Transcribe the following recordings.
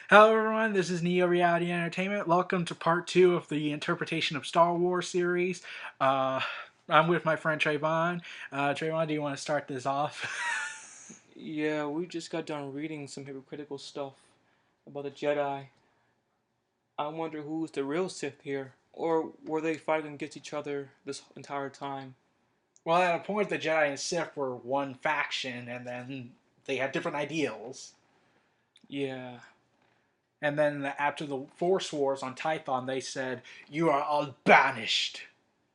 Hello, everyone. This is Neo Reality Entertainment. Welcome to part two of the Interpretation of Star Wars series. Uh, I'm with my friend Trayvon. Trayvon, do you want to start this off? Yeah, we just got done reading some hypocritical stuff about the Jedi. I wonder who's the real Sith here. Or were they fighting against each other this entire time? Well, at a point, the Jedi and Sith were one faction, and then they had different ideals. Yeah. And then after the Force Wars on Tython, they said, "You are all banished.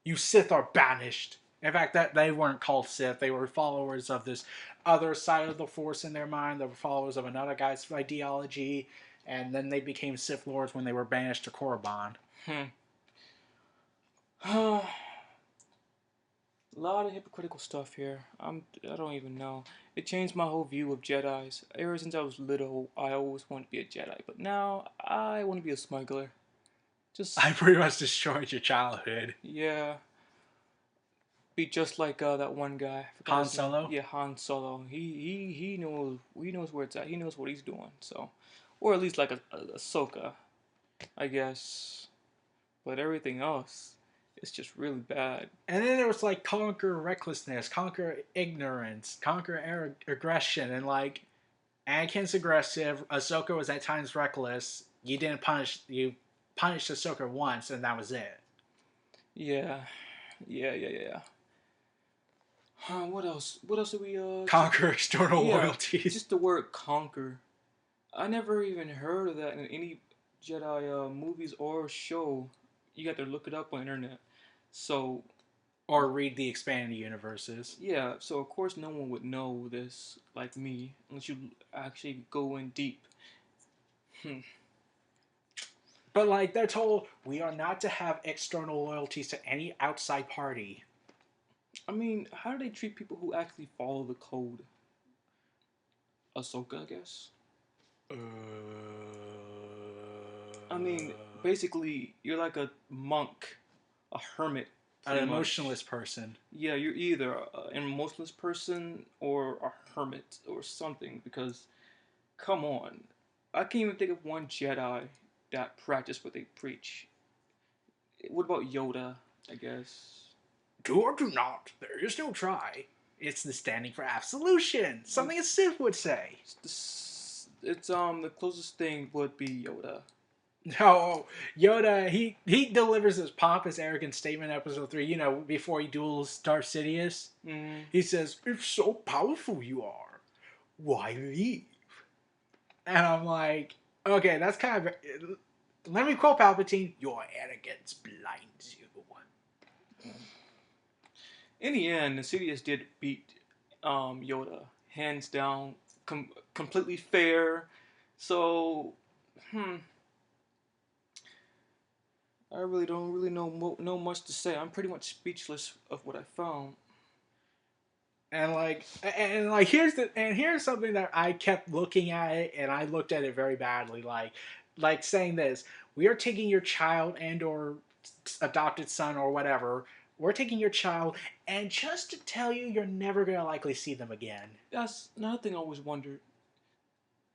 You Sith are banished." In fact, that they weren't called Sith; they were followers of this other side of the Force in their mind. They were followers of another guy's ideology, and then they became Sith Lords when they were banished to Korriban. Hmm. A lot of hypocritical stuff here. I don't even know. It changed my whole view of Jedis. Ever since I was little, I always wanted to be a Jedi, but now I want to be a smuggler. I Just pretty much destroyed your childhood. yeah, be just like that one guy. I forgot Han his name. Solo. Yeah, Han Solo. He knows where it's at. He knows what he's doing. So, or at least like a Ahsoka, I guess. But everything else is just really bad. And then there was like conquer recklessness, conquer ignorance, conquer aggression, and like Anakin's aggressive. Ahsoka was at times reckless. You punished Ahsoka once, and that was it. Yeah, yeah. What else? What else did we Conquer external Yeah, loyalties. just the word conquer. I never even heard of that in any Jedi movies or show. You got to look it up on the internet. So Or read the expanded universes. yeah, so of course no one would know this like me unless you actually go in deep. Hmm. But like they're told, we are not to have external loyalties to any outside party. I mean, how do they treat people who actually follow the code? Ahsoka, I guess. Uh, I mean, basically, you're like a monk, a hermit, an pretty emotionless much. person. Yeah, you're either an emotionless person or a hermit or something. Because, come on, I can't even think of one Jedi that practiced what they preach. What about Yoda? I guess. Do or do not. There is no try. It's the standing for absolution. Something a Sith would say. It's the closest thing would be Yoda. No, Yoda, he delivers this pompous, arrogant statement in episode 3, before he duels Darth Sidious. Mm, He says, "If so powerful you are, why leave?" And I'm like, okay, that's kind of. Let me quote Palpatine: "Your arrogance blinds you." in the end, Sidious did beat Yoda hands down, completely fair. So, hmm, I really don't really know much to say. I'm pretty much speechless of what I found. And here's something that I kept looking at it, and I looked at it very badly. Like saying this: we are taking your child and or adopted son or whatever. We're taking your child, and just to tell you, you're never gonna likely see them again. That's another thing I always wondered.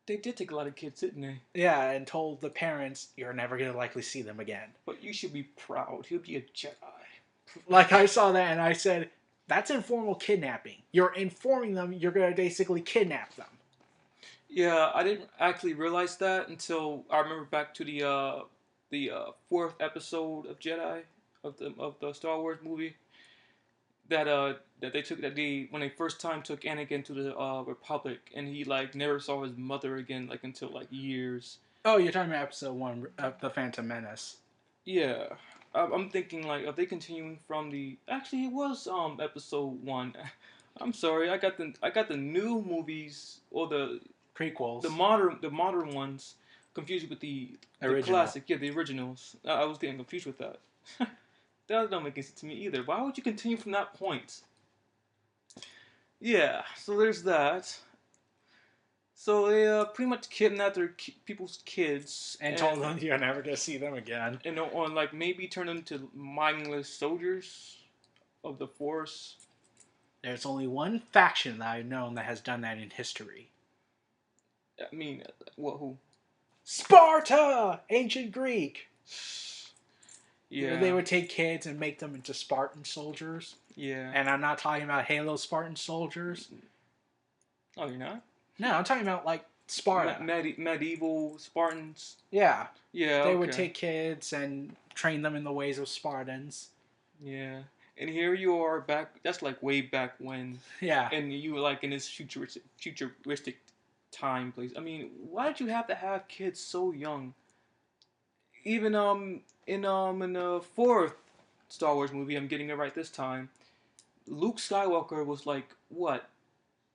They did take a lot of kids, didn't they? Yeah, and told the parents you're never gonna likely see them again. But you should be proud. He'll be a Jedi. Like I saw that, and I said, that's informal kidnapping. You're informing them you're gonna basically kidnap them. Yeah, I didn't actually realize that until I remember back to the fourth episode of Jedi of the Star Wars movie that they took that they when they first time took Anakin to the Republic, and he like never saw his mother again like until like years. Oh, you're talking about episode 1 of The Phantom Menace. Yeah, I'm thinking like are they continuing from the actually it was episode one. I'm sorry, I got the new movies or the Prequels. modern ones confused with the Original. classic, yeah, the originals. I was getting confused with that. That don't make sense to me either. Why would you continue from that point? Yeah, so there's that. So they pretty much kidnapped people's kids And told them you're never gonna see them again. and on like maybe turn them into mindless soldiers of the Force. There's only one faction that I've known that has done that in history. I mean, what who? Sparta, ancient Greek. They Yeah, would take kids and make them into Spartan soldiers. yeah. And I'm not talking about Halo Spartan soldiers. Oh, you're not? No, I'm talking about like Sparta. Medieval Spartans. Yeah. Yeah, They would okay. take kids and train them in the ways of Spartans. Yeah. And here you are back. That's like way back when, Yeah. and you were like in this futuristic time place. I mean, why did you have to have kids so young? Even in the fourth Star Wars movie, I'm getting it right this time. Luke Skywalker was like what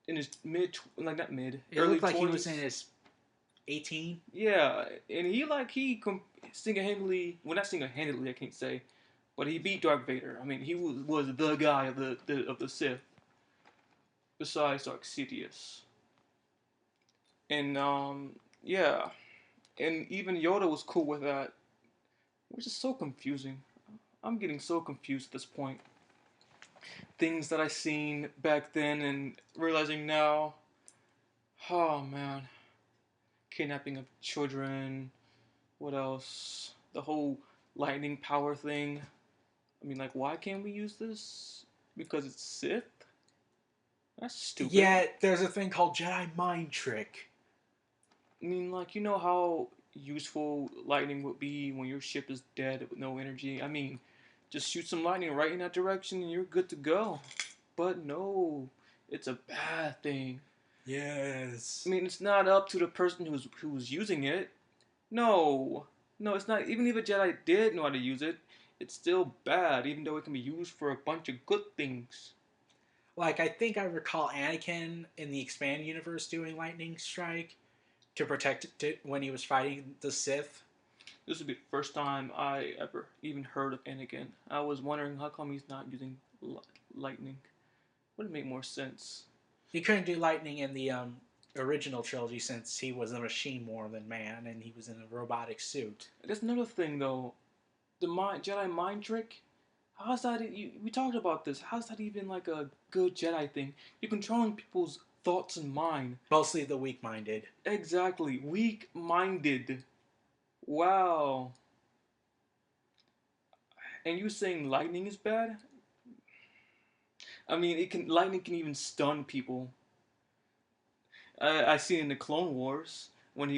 in his like not mid, It early looked like 20s. he was in his 18. Yeah, and he single handedly, well not single handedly, I can't say, but he beat Darth Vader. I mean, he was the guy of the Sith, besides Darth Sidious. And yeah, and even Yoda was cool with that, which is so confusing. I'm getting so confused at this point. Things that I seen back then and realizing now. Oh man, kidnapping of children. What else? The whole lightning power thing. I mean, like, why can't we use this? Because it's Sith? That's stupid. Yet there's a thing called Jedi mind trick. I mean, like, you know how useful lightning would be when your ship is dead with no energy? I mean, just shoot some lightning right in that direction and you're good to go. But no, it's a bad thing. Yes. I mean, it's not up to the person who's using it. No, no, it's not. Even if a Jedi did know how to use it, it's still bad, even though it can be used for a bunch of good things. Like, I think I recall Anakin in the expanded universe doing lightning strike to protect it when he was fighting the Sith. This would be the first time I ever even heard of Anakin. I was wondering how come he's not using lightning. Would it make more sense? He couldn't do lightning in the original trilogy since he was a machine more than man and he was in a robotic suit. That's another thing though. The Jedi mind trick. How's that? We talked about this. How's that even like a good Jedi thing? You're controlling people's thoughts and mind. Mostly the weak minded. Exactly. Weak minded. Wow. And you saying lightning is bad? I mean, lightning can even stun people. I seen in the Clone Wars when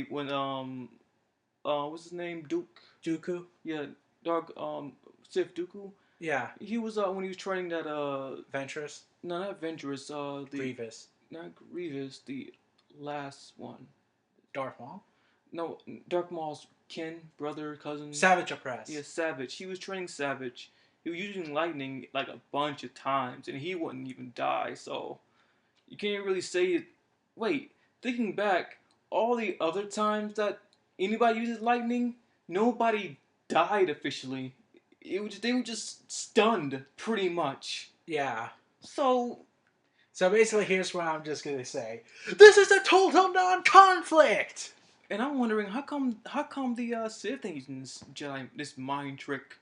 what's his name, Duke? Dooku? Yeah, Dark Sith Dooku. Yeah. He was when he was training that Ventress? no, not Ventress, the Grievous. not Grievous, the last one. Darth Maul? No, Darth Maul's kin, brother, cousin. Savage Opress. Yeah, Savage. He was training Savage. He was using lightning like a bunch of times, and he wouldn't even die. So you can't really say it. Wait, thinking back, all the other times that anybody uses lightning, nobody died officially. They were just stunned, pretty much. Yeah. So basically, here's what I'm just gonna say: this is a total non-conflict. and I'm wondering how come the Sith ain't using this mind trick.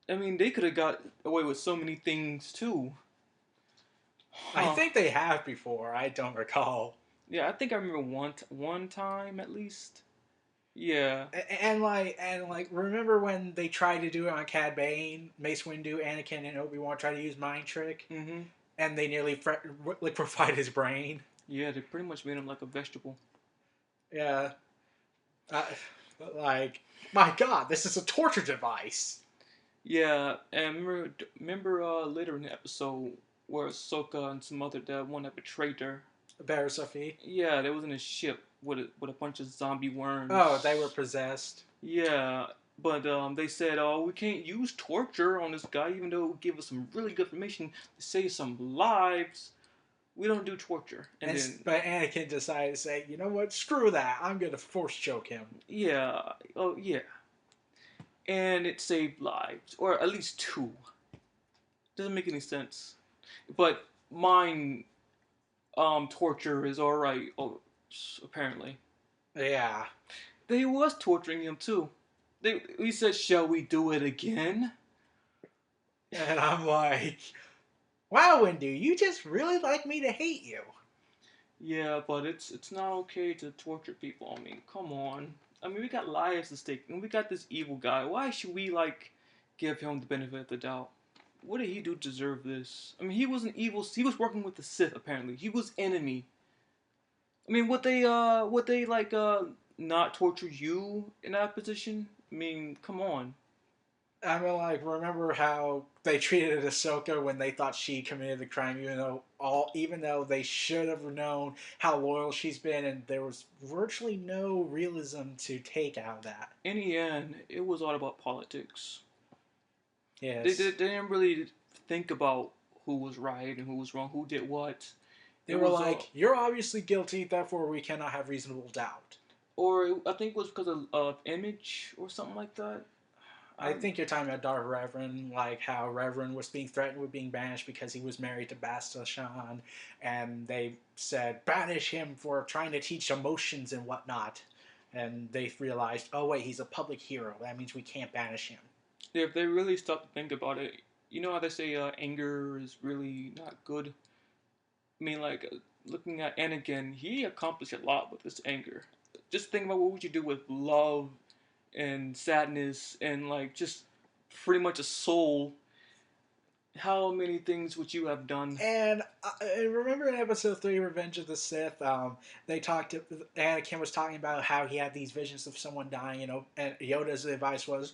I mean, they could have got away with so many things too. I think they have before. I don't recall. Yeah, I think I remember one time at least. Yeah. And remember when they tried to do it on Cad Bane, Mace Windu, Anakin, and Obi-Wan tried to use mind trick, and they nearly liquefied his brain. Yeah, they pretty much made him like a vegetable. Yeah. My God, this is a torture device. Yeah, and remember later in the episode where Ahsoka and some other that one that betrayed her. Barra Sophie. Yeah, they was in a ship with a bunch of zombie worms. Oh, they were possessed. Yeah, but they said, "Oh, we can't use torture on this guy, even though it would give us some really good information to save some lives. We don't do torture." But Anakin decided to say, "You know what? Screw that. I'm gonna force choke him." Yeah. Oh, yeah. And it saved lives, or at least 2. Doesn't make any sense. But mind torture is all right. Oh, apparently. Yeah. They was torturing him too. He said, "Shall we do it again?" And I'm like, "Wow, Windu, you just really like me to hate you." Yeah, but it's not okay to torture people. I mean, come on. I mean, we got lives at stake, and we got this evil guy. Why should we like give him the benefit of the doubt? What did he do to deserve this? I mean, he was an evil. He was working with the Sith. Apparently, he was enemy. I mean, would they like not torture you in that position? I mean, come on. I mean, like, remember how they treated Ahsoka when they thought she committed the crime, even though they should have known how loyal she's been, and there was virtually no realism to take out of that. In the end, it was all about politics. Yes, They didn't really think about who was right and who was wrong, who did what. they It were was like, "You're obviously guilty, therefore we cannot have reasonable doubt." or I think it was because of image or something like that. I I think you're talking about Darth Reverend, like how Reverend was being threatened with being banished because he was married to Basta Shan, and they said banish him for trying to teach emotions and whatnot. And they realized, oh wait, he's a public hero. That means we can't banish him. If they really stop to think about it, you know how they say anger is really not good. I mean, like looking at Anakin, he accomplished a lot with his anger. Just think about what would you do with love and sadness and like just pretty much a soul. How many things would you have done? And remember in Episode 3, Revenge of the Sith, they talked. Anakin was talking about how he had these visions of someone dying, and Yoda's advice was,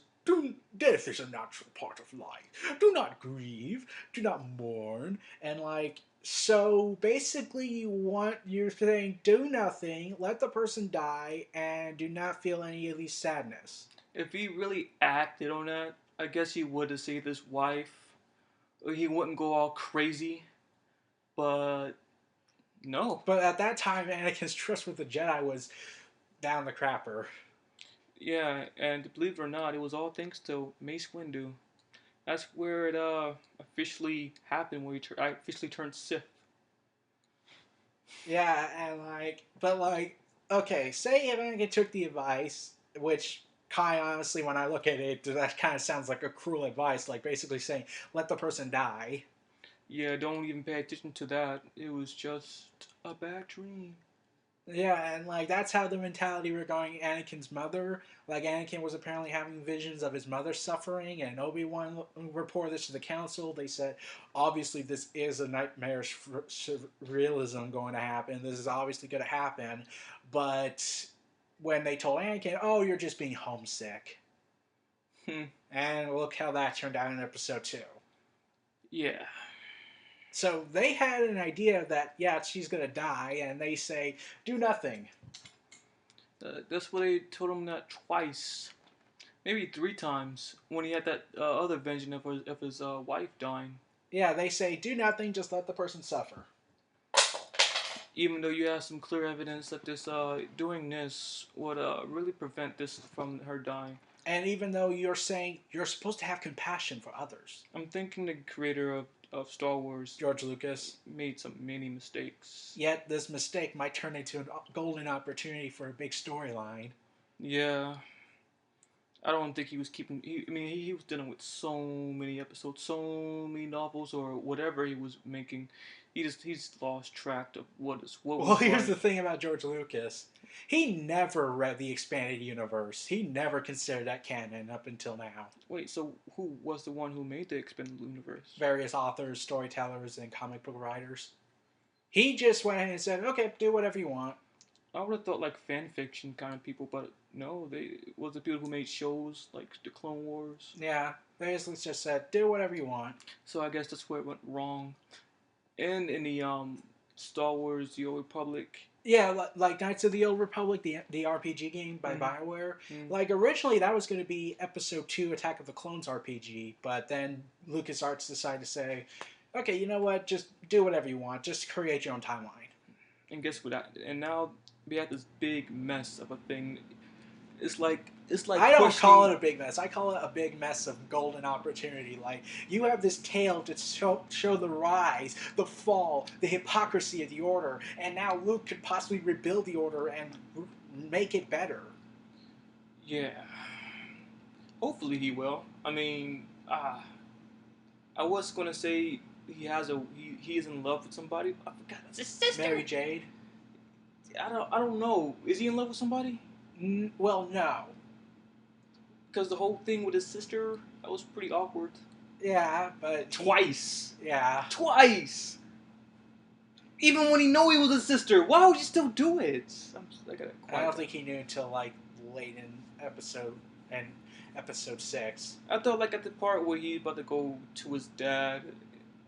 death is a natural part of life. Do not grieve. Do not mourn. And like, so basically, you're saying do nothing, let the person die, and do not feel any of these sadness. If he really acted on that, I guess he would have saved his wife. Or he wouldn't go all crazy. But no. But at that time, Anakin's trust with the Jedi was down the crapper. Yeah, and believe it or not, it was all thanks to Mace Windu. That's where it officially happened, where I officially turned Sith. Yeah, and like, but like, okay, say if Anakin took the advice, which kind of honestly, when I look at it, that kind of sounds like a cruel advice, like basically saying let the person die. Yeah, don't even pay attention to that. It was just a bad dream. Yeah, and like that's how the mentality regarding Anakin's mother. Like Anakin was apparently having visions of his mother suffering, and Obi-Wan reported this to the council. They said, obviously this is a nightmarish realism going to happen. This is obviously going to happen, but when they told Anakin, "Oh, you're just being homesick," Hmm. and look how that turned out in Episode 2. Yeah. So they had an idea that yeah, she's going to die, and they say, "Do nothing." That's what they told him that twice. Maybe three times when he had that other vision of his wife dying. Yeah, they say, "Do nothing, just let the person suffer." Even though you have some clear evidence that this doing this would really prevent this from her dying. And even though you're saying you're supposed to have compassion for others, I'm thinking the creator of Star Wars, George Lucas, made some many mistakes. yet this mistake might turn into a golden opportunity for a big storyline. Yeah, I don't think he was keeping. I mean, he was dealing with so many episodes, so many novels, or whatever he was making. He's lost track of what Well, was here's right. the thing about George Lucas. He never read the expanded universe. He never considered that canon up until now. Wait, so who was the one who made the expanded universe? Various authors, storytellers, and comic book writers. He just went ahead and said, okay, do whatever you want. I would have thought like fan fiction kind of people, but no, they was the people who made shows like the Clone Wars. Yeah, they basically just said, do whatever you want. So I guess that's where it went wrong. And in the Star Wars: The Old Republic. Yeah, like Knights of the Old Republic, the RPG game by BioWare. Like originally that was going to be Episode 2 Attack of the Clones RPG, but then LucasArts decided to say, okay, you know what? Just do whatever you want. Just create your own timeline. And guess what? And now we have this big mess of a thing. It's like I don't pushing. call it a big mess. I call it a big mess of golden opportunity. Like you have this tale to show the rise, the fall, the hypocrisy of the Order, and now Luke could possibly rebuild the Order and make it better. Yeah. Hopefully he will. I mean, I was gonna say he is in love with somebody. I forgot. It's his sister. Mary Jade. I don't know. Is he in love with somebody? Well, no. Because the whole thing with his sister, that was pretty awkward. Yeah, but Twice. yeah. Twice. Even when he knew he was his sister, why would you still do it? I gotta I quiet don't down. think he knew until like late in and episode 6. I thought like at the part where he about to go to his dad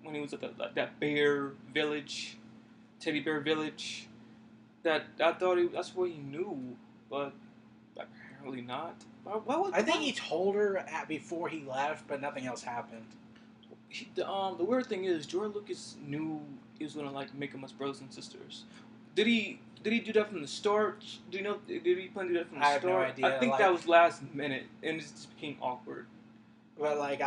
when he was at that bear village, teddy bear village. That I thought that's what he knew, but apparently not. Why would I think he told her before he left, but nothing else happened. the weird thing is George Lucas knew he was gonna like make them as brothers and sisters. Did he do that from the start? Do you know? Did he plan to do that from the I have no start? I idea. think Like, that was last minute, and it just became awkward. but like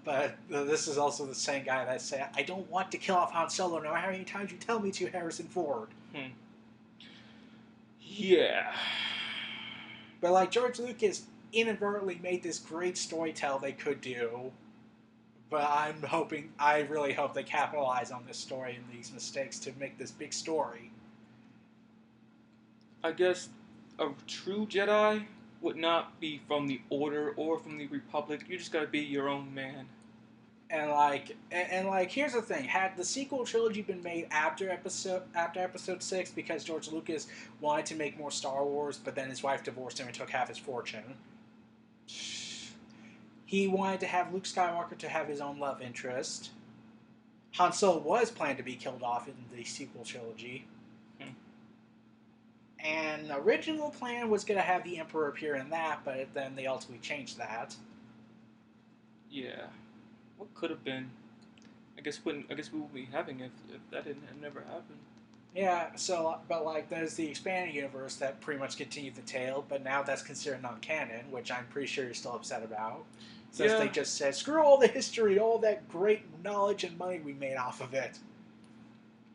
but this is also the same guy that said, "I don't want to kill off Han Solo, no matter how many times you tell me to, Harrison Ford." Yeah. But like George Lucas inadvertently made this great storytell they could do. But I really hope they capitalize on this story and these mistakes to make this big story. I guess a true Jedi would not be from the Order or from the Republic. You just gotta be your own man. And here's the thing: had the sequel trilogy been made after episode 6, because George Lucas wanted to make more Star Wars, but then his wife divorced him and took half his fortune. He wanted to have Luke Skywalker to have his own love interest. Han Solo was planned to be killed off in the sequel trilogy. And the original plan was going to have the Emperor appear in that, but then they ultimately changed that. Yeah. What could have been? I guess we will be having if that had never happened. Yeah, but like, there's the expanded universe that pretty much continued the tale, but now that's considered non-canon, which I'm pretty sure you're still upset about. Since they just said, screw all the history, all that great knowledge and money we made off of it.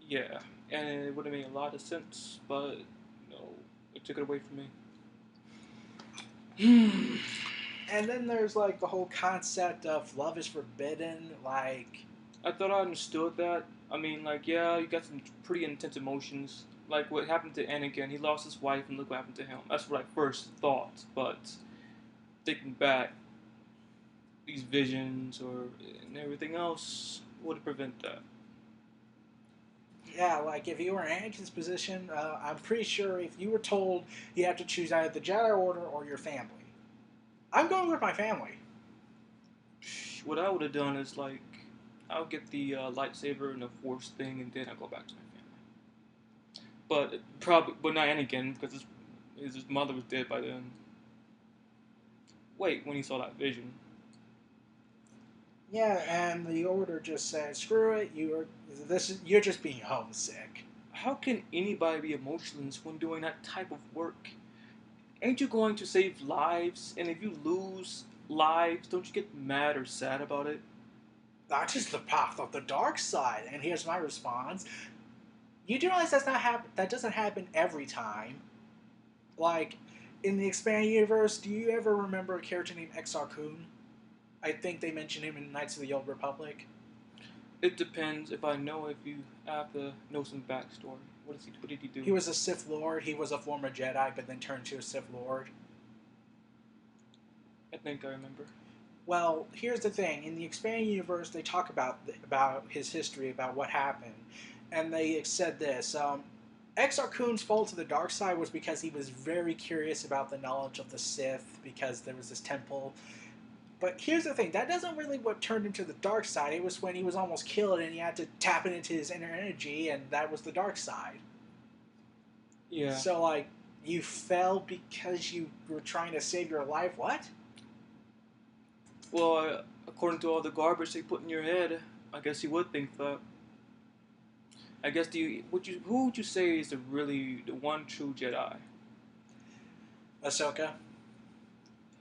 Yeah, and it would have made a lot of sense, but no, it took it away from me. And then there's like the whole concept of love is forbidden. Like, I thought I understood that. I mean, like, yeah, you got some pretty intense emotions. Like what happened to Anakin, he lost his wife, and look what happened to him. That's what I first thought. But thinking back, these visions and everything else would prevent that. yeah, like if you were in Anakin's position, I'm pretty sure if you were told you have to choose either the Jedi Order or your family, I'm going with my family. What I would have done is like, I'll get the lightsaber and the Force thing, and then I'll go back to my family. But not Anakin because his mother was dead by then. Wait, when he saw that vision. Yeah, and the Order just said, "Screw it, you're just being homesick." How can anybody be emotionless when doing that type of work? Ain't you going to save lives? And if you lose lives, don't you get mad or sad about it? That is the path of the dark side. And here's my response: you do realize that doesn't happen every time. Like in the expanded universe, do you ever remember a character named Exar Kun? I think they mentioned him in Knights of the Old Republic. It depends if you have to know some backstory. What did he do? He was a Sith Lord. He was a former Jedi, but then turned to a Sith Lord. I think I remember. Well, here's the thing: in the expanded universe, they talk about his history, about what happened, and they said this: Exar Kun's fall to the dark side was because he was very curious about the knowledge of the Sith, because there was this temple. But here's the thing: that doesn't really what turned him to the dark side. It was when he was almost killed, and he had to tap into his inner energy, and that was the dark side. Yeah. So, like, you fell because you were trying to save your life. What? Well, according to all the garbage they put in your head, I guess you would think that. I guess who would you say is the one true Jedi? Ahsoka.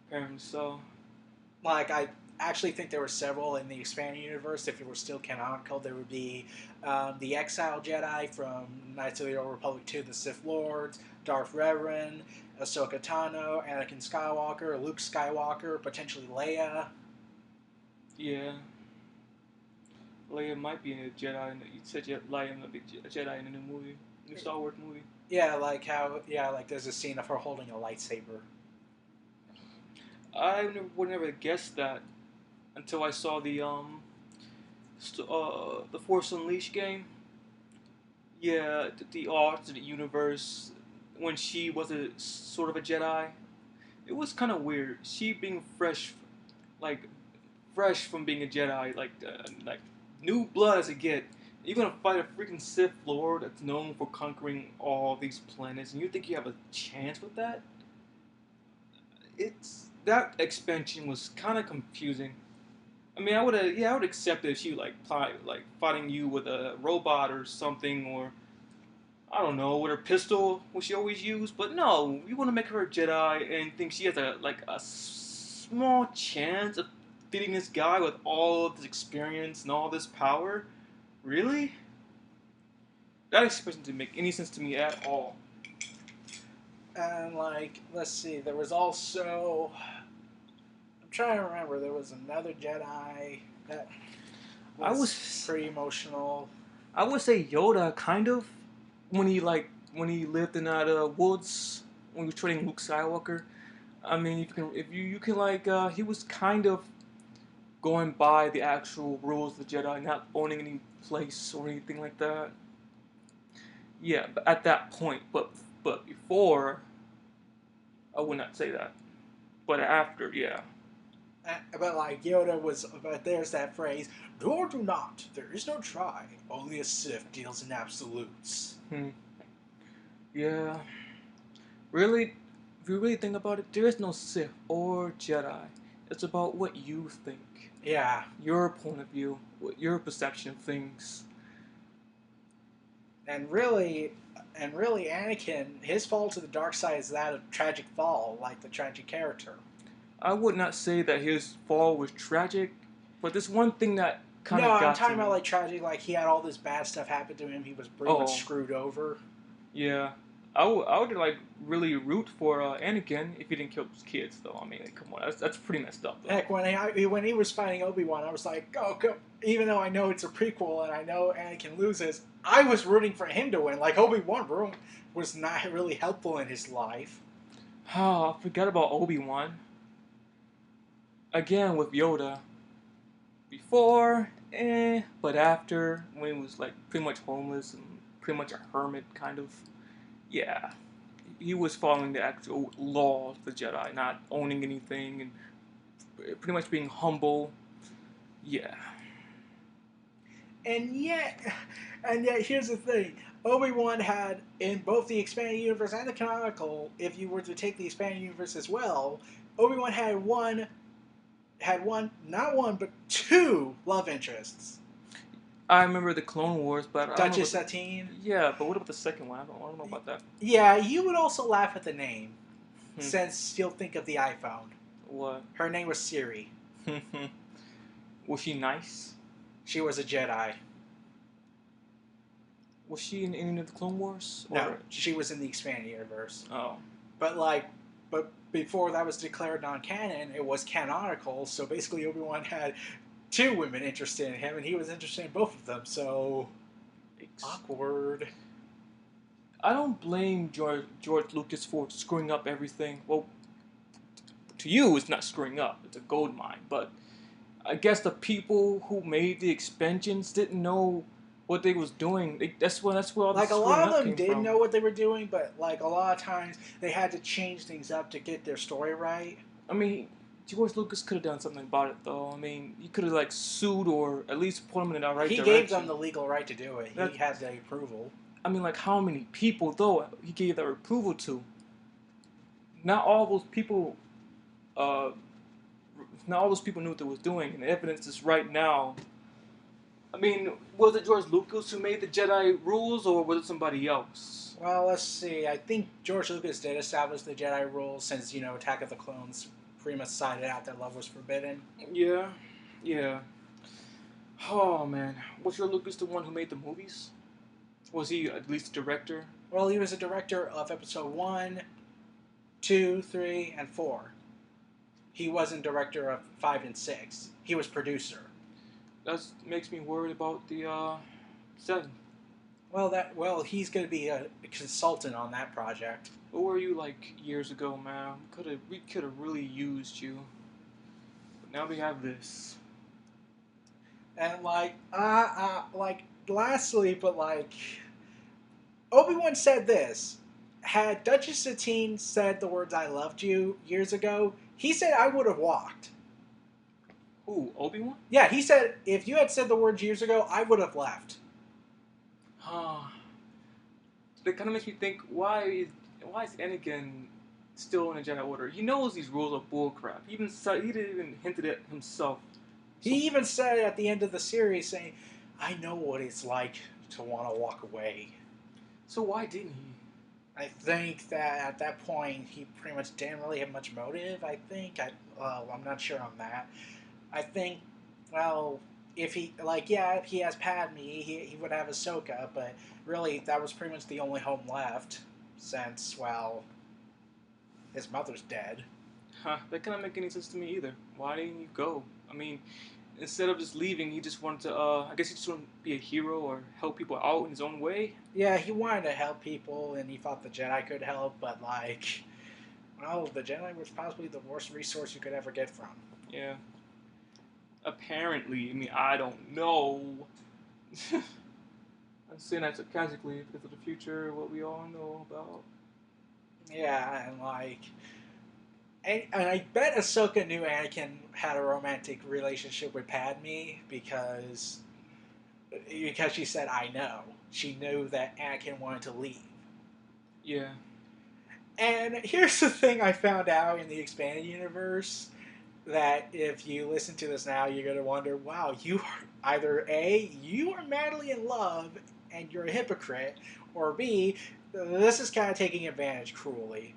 Apparently so. Like, I actually think there were several in the expanded universe. If it were still canonical, there would be the Exile Jedi from Knights of the Old Republic 2, the Sith Lords, Darth Revan, Ahsoka Tano, Anakin Skywalker, Luke Skywalker, potentially Leia. Yeah. Leia might be a Jedi. You said Leia might be a Jedi in the new Star Wars movie. Yeah, like how like there's a scene of her holding a lightsaber. Would never guess that until I saw the Force Unleashed game. Yeah, the alternate universe when she was a sort of a Jedi. It was kind of weird. She being like fresh from being a Jedi, like new blood as it get. You're gonna fight a freaking Sith Lord that's known for conquering all these planets, and you think you have a chance with that? It's that expansion was kind of confusing. I mean, I would accept it if she like fighting you with a robot or something, or I don't know, with her pistol, which she always used. But no, you want to make her a Jedi and think she has a small chance of beating this guy with all of this experience and all this power. Really? That expression didn't make any sense to me at all. And like, let's see, there was also I'm trying to remember. There was another Jedi that I was was, pretty emotional. I would say Yoda kind of when he lived in that woods when he was training Luke Skywalker. I mean, if you can he was kind of going by the actual rules of the Jedi, not owning any place or anything like that. Yeah, but at that point, but before, I would not say that. But after, yeah. But like Yoda was, but there's that phrase: "Do or do not. There is no try. Only a Sith deals in absolutes." Hmm. Yeah. Really, if you really think about it, there is no Sith or Jedi. It's about what you think, Yeah, your point of view, your perception of things. and really, Anakin, his fall to the dark side is that of tragic fall, like the tragic character. I would not say that his fall was tragic, but there's one thing that kind No, of I'm got to talking about me. like tragic. Like he had all this bad stuff happen to him. He was pretty much Oh, screwed over. yeah. I would like really root for Anakin if he didn't kill his kids, though. I mean, like, come on, that's pretty messed up, though. Heck, when he was fighting Obi-Wan, I was like, oh, go. Even though I know it's a prequel and I know Anakin loses, I was rooting for him to win. Like Obi-Wan was not really helpful in his life. Oh, I forgot about Obi-Wan. Again with Yoda. Before, but after, when he was like pretty much homeless and pretty much a hermit, kind of. Yeah, he was following the actual law of the Jedi, not owning anything and pretty much being humble. Yeah. And yet, here's the thing: Obi-Wan had in both the expanded universe and the canonical. If you were to take the expanded universe as well, Obi-Wan not one but two love interests. I remember the Clone Wars, but I don't know Duchess about the. Satine. Yeah, but what about the second one? I don't know about that. Yeah, you would also laugh at the name, Hmm. since you'll think of the iPhone. What? Her name was Siri. Was she nice? She was a Jedi. Was she in any of the Clone Wars? No, Or she was in the expanded universe. oh, But like, but before that was declared non-canon, it was canonical. So basically, Obi-Wan had two women interested in him, and he was interested in both of them. So awkward. I don't blame George Lucas for screwing up everything. Well, to you, it's not screwing up; it's a gold mine. But I guess the people who made the expansions didn't know what they was doing. That's where all the Like a lot screwing of up them came did from. know what they were doing, but like a lot of times they had to change things up to get their story right. I mean, George Lucas could have done something about it, though. I mean, he could have like sued or at least put him in the right He gave them direction. the legal right to do it. That He had the approval. I mean, like how many people though he gave that approval to? Not all those people. Uh, Not all those people knew what they was doing, and the evidence is right now. I mean, was it George Lucas who made the Jedi rules, or was it somebody else? Well, let's see. I think George Lucas did establish the Jedi rules since, Attack of the Clones pretty much sided out that love was forbidden. Yeah, yeah. Oh man, was George Lucas the one who made the movies? Was he at least the director? Well, he was a director of episode 1, 2, 3, and 4. He wasn't director of 5 and 6. He was producer. That makes me worried about the 7. He's going to be a consultant on that project. What were you like years ago, man? We could have really used you. But now we have this. And lastly, but Obi-Wan said this. Had Duchess Satine said the words "I loved you" years ago, he said I would have walked. Who, Obi-Wan? Yeah, he said if you had said the words years ago, I would have left. Ah, that kind of makes me think, why is Anakin still in the Jedi Order? He knows these rules are bullcrap. He didn't even hinted at himself. So, He even said at the end of the series, saying, "I know what it's like to want to walk away." so why didn't he? I think that at that point he pretty much didn't really have much motive. I think I'm not sure on that. I think, well, if he he has Padme, he would have Ahsoka, but really that was pretty much the only home left since his mother's dead. Huh, that can't make any sense to me either. Why didn't you go? I mean, instead of just leaving, he just wanted to, I guess he just wanted to be a hero or help people out in his own way. Yeah, he wanted to help people, and he thought the Jedi could help, but the Jedi was possibly the worst resource you could ever get from. Yeah. Apparently, I mean, I don't know. I'm saying that sarcastically because of the future, what we all know about. Yeah, and I bet Ahsoka knew Anakin had a romantic relationship with Padme because she said I know. She knew that Anakin wanted to leave. Yeah. And here's the thing I found out in the expanded universe that if you listen to this now, you're gonna wonder, wow, you are either A, you are madly in love and you're a hypocrite, or B, this is kind of taking advantage cruelly.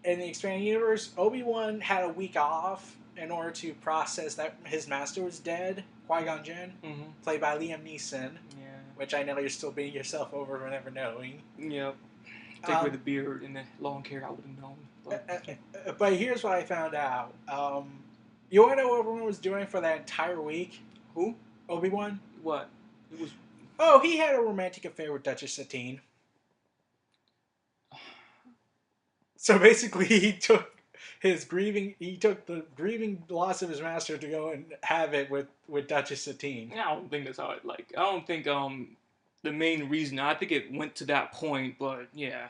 In the expanded universe, Obi-Wan had a week off in order to process that his master was dead, Qui-Gon Jinn, Mm-hmm. played by Liam Neeson, Yeah. which I know you're still beating yourself over for never knowing. Yep. Take away the beard and the long hair, I would have known. But here's what I found out. You want to know what Obi-Wan was doing for that entire week? Who? Obi-Wan? What? It was. Oh, he had a romantic affair with Duchess Satine. So basically, he took the grieving loss of his master to go and have it with Duchess Satine. I don't think that's how it. Like, I don't think the main reason. I think it went to that point, but yeah.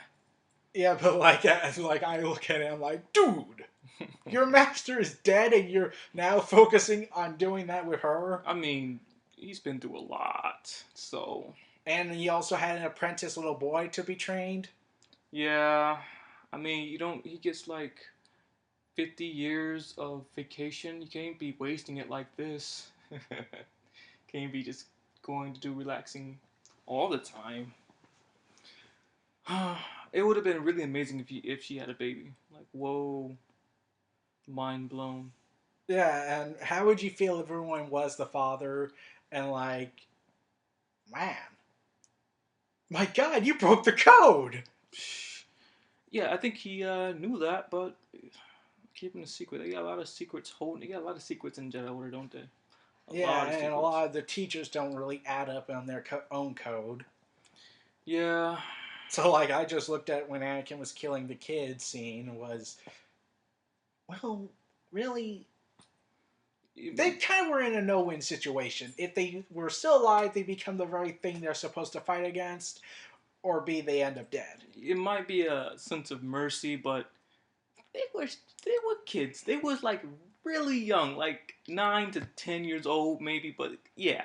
Yeah, but I look at it, I'm like, dude, your master is dead, and you're now focusing on doing that with her. I mean, he's been through a lot, so. And he also had an apprentice little boy to be trained. Yeah, I mean, you don't. He gets like 50 years of vacation. You can't be wasting it like this. Can't be just going to do relaxing all the time. It would have been really amazing if she had a baby. Like, whoa, mind blown. Yeah, and how would you feel if everyone was the father and man, my God, you broke the code. Yeah, I think he knew that, but keeping a secret. They got a lot of secrets holding. They got a lot of secrets in Jedi Order, don't they? And a lot of the teachers don't really add up on their own code. Yeah. So I just looked at when Anakin was killing the kids scene was, well, really, they kind of were in a no-win situation. If they were still alive, they become the very thing they're supposed to fight against, or B, they end up dead. It might be a sense of mercy, but they were kids. They was like really young, like 9 to 10 years old, maybe. But yeah,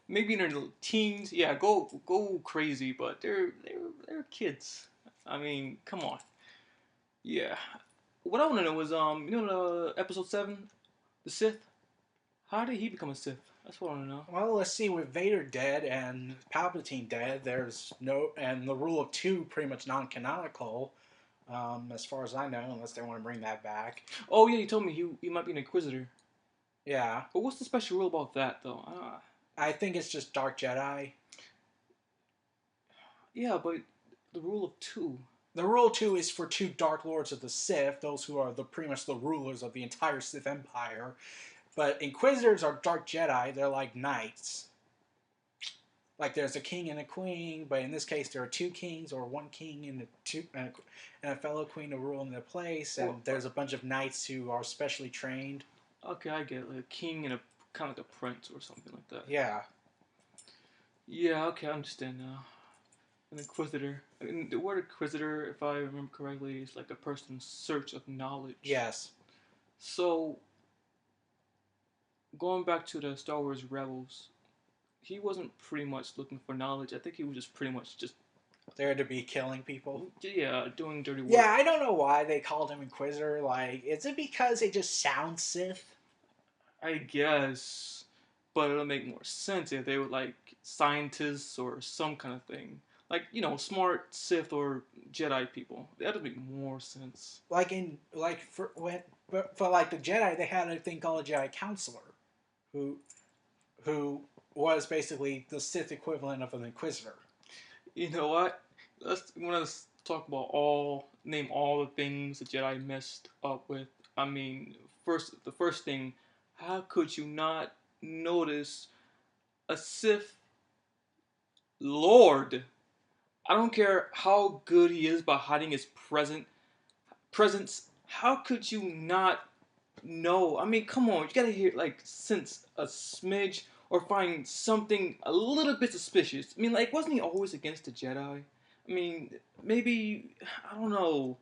maybe in their little teens. Yeah, go crazy, but they're kids. I mean, come on. Yeah. What I want to know is the episode 7, the Sith. How did he become a Sith? That's what I want to know. Well, let's see. With Vader dead and Palpatine dead, and the rule of two pretty much non-canonical, as far as I know, unless they want to bring that back. Oh yeah, you told me he might be an Inquisitor. Yeah. But what's the special rule about that though? I think it's just Dark Jedi. Yeah, but the rule of two. The rule two is for two Dark Lords of the Sith, those who are pretty much the rulers of the entire Sith Empire. But Inquisitors are Dark Jedi. They're like knights. like there's a king and a queen, but in this case there are two kings or one king and a fellow queen to rule in the place, Well, and there's a bunch of knights who are specially trained. okay, I get it. Like a king and a kind of like a prince or something like that. Yeah. Yeah, okay, I understand now. An inquisitor. And the word inquisitor, if I remember correctly, is like a person in search of knowledge. Yes. So going back to the Star Wars Rebels, he wasn't pretty much looking for knowledge. I think he was just pretty much just There to be killing people. yeah, doing dirty work. Yeah, I don't know why they called him Inquisitor. Like, is it because it just sounds Sith? I guess, but it'll make more sense if they were like scientists or some kind of thing. Like, you know, smart Sith or Jedi people. That'd make more sense. Like in like for when but for like the Jedi, they had a thing called a Jedi Counselor, who who was basically the Sith equivalent of an Inquisitor. You know what? Let's talk about name all the things the Jedi messed up with. I mean, the first thing, how could you not notice a Sith Lord? I don't care how good he is by hiding his presence. How could you not know? I mean, come on, you gotta hear like sense a smidge or find something a little bit suspicious. I mean, like, wasn't he always against the Jedi? I mean, maybe I don't know.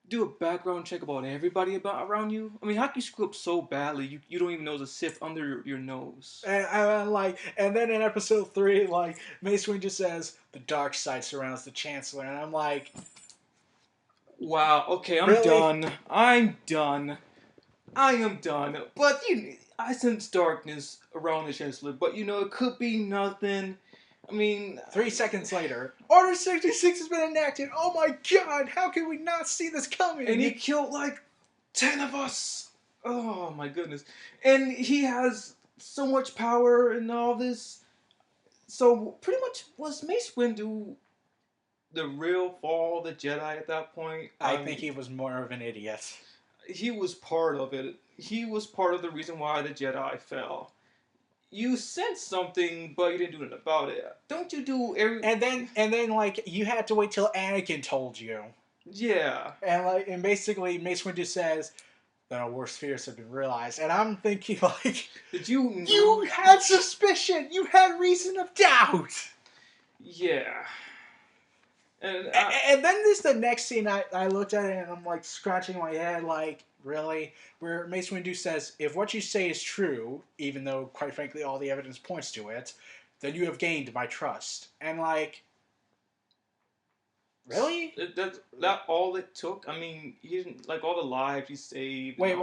Do a background check about everybody about around you. I mean, how can you screw up so badly you don't even know there's a Sith under your nose? And then in episode 3, like Mace Windu just says the dark side surrounds the Chancellor, and I'm like, Wow. Okay, I'm really? done. I'm done. I am done. But I sense darkness around the Chancellor. But it could be nothing. I mean, 3 seconds later, Order 66 has been enacted. Oh my God! How can we not see this coming? and he killed like 10 of us. Oh my goodness. And he has so much power and all this. So pretty much was Mace Windu the real fall of the Jedi at that point? I think he was more of an idiot. He was part of it. He was part of the reason why the Jedi fell. You sensed something, but you didn't do nothing about it. Don't you do every? And then like you had to wait till Anakin told you. Yeah. And basically Mace Windu says that our worst fears have been realized. And I'm thinking like, Did you? You had suspicion. You had reason of doubt. Yeah. And then there's the next scene. I looked at it and I'm like scratching my head, like, really? Where Mace Windu says, if what you say is true, even though, quite frankly, all the evidence points to it, then you have gained my trust. And, like, really? that all it took. I mean, he didn't like all the lives he saved. Wait.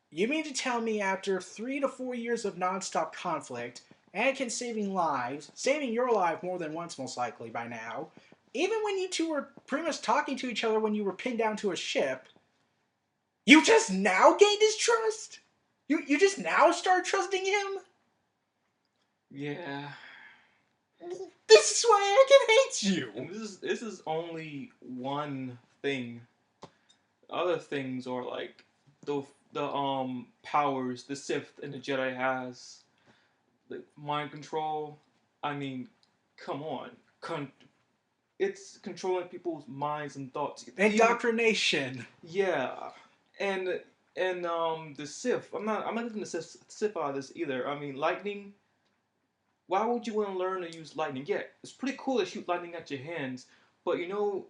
You mean to tell me after 3 to 4 years of nonstop conflict, Anakin saving lives, saving your life more than once most likely by now, even when you two were pretty much talking to each other when you were pinned down to a ship, you just now gained his trust? You just now start trusting him? Yeah. This is why Anakin hates you. And this is only one thing. Other things are like the powers the Sith and the Jedi has, like mind control. I mean, come on, it's controlling people's minds and thoughts. Indoctrination. Yeah, and the Sith. I'm not even the Sith out of this either. I mean, lightning. Why would you want to learn to use lightning? Yeah, it's pretty cool to shoot lightning at your hands, but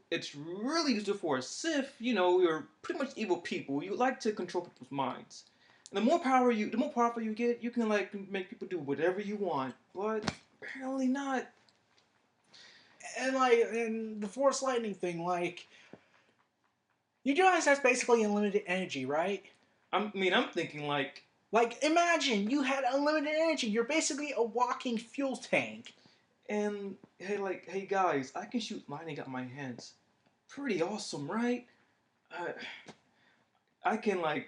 it's really useful for a Sith. You're pretty much evil people. You like to control people's minds. And the more powerful you get, you can like make people do whatever you want. But apparently not. And the Force Lightning thing, like, you realize that's basically unlimited energy, right? I'm thinking like, imagine you had unlimited energy. You're basically a walking fuel tank. and hey guys, I can shoot lightning out my hands. Pretty awesome, right? I can I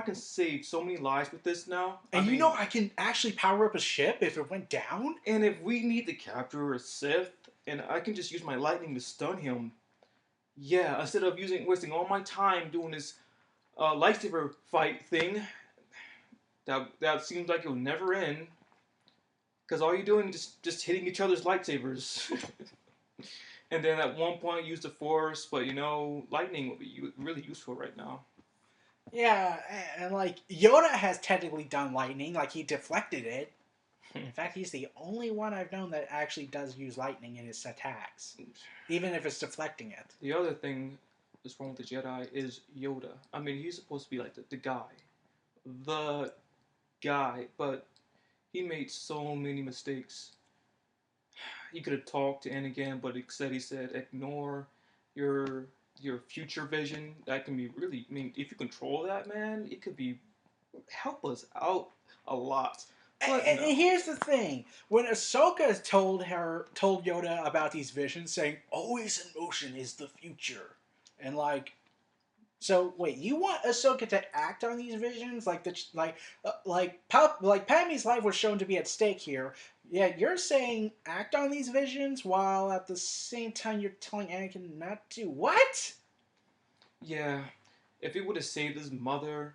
can save so many lives with this now. And I can actually power up a ship if it went down. And if we need to capture a Sith, and I can just use my lightning to stun him. Yeah, instead of wasting all my time doing this lightsaber fight thing, that seems like it'll never end. Because all you're doing is just hitting each other's lightsabers. And then at one point use the Force, but lightning would be really useful right now. Yeah, and like Yoda has technically done lightning, like he deflected it. In fact, he's the only one I've known that actually does use lightning in his attacks, even if it's deflecting it. The other thing that's wrong with the Jedi is Yoda. I mean, he's supposed to be like the guy, but he made so many mistakes. He could have talked to Anakin, but instead he said, "Ignore your your future vision." That can be really. I mean, if you control that, man, it could be help us out a lot. But And no. here's the thing: when Ahsoka told Yoda about these visions, saying "always in motion is the future," and like, so wait, you want Ahsoka to act on these visions, like Padme's life was shown to be at stake here. Yeah, you're saying act on these visions while at the same time you're telling Anakin not to. What? Yeah, if he would have saved his mother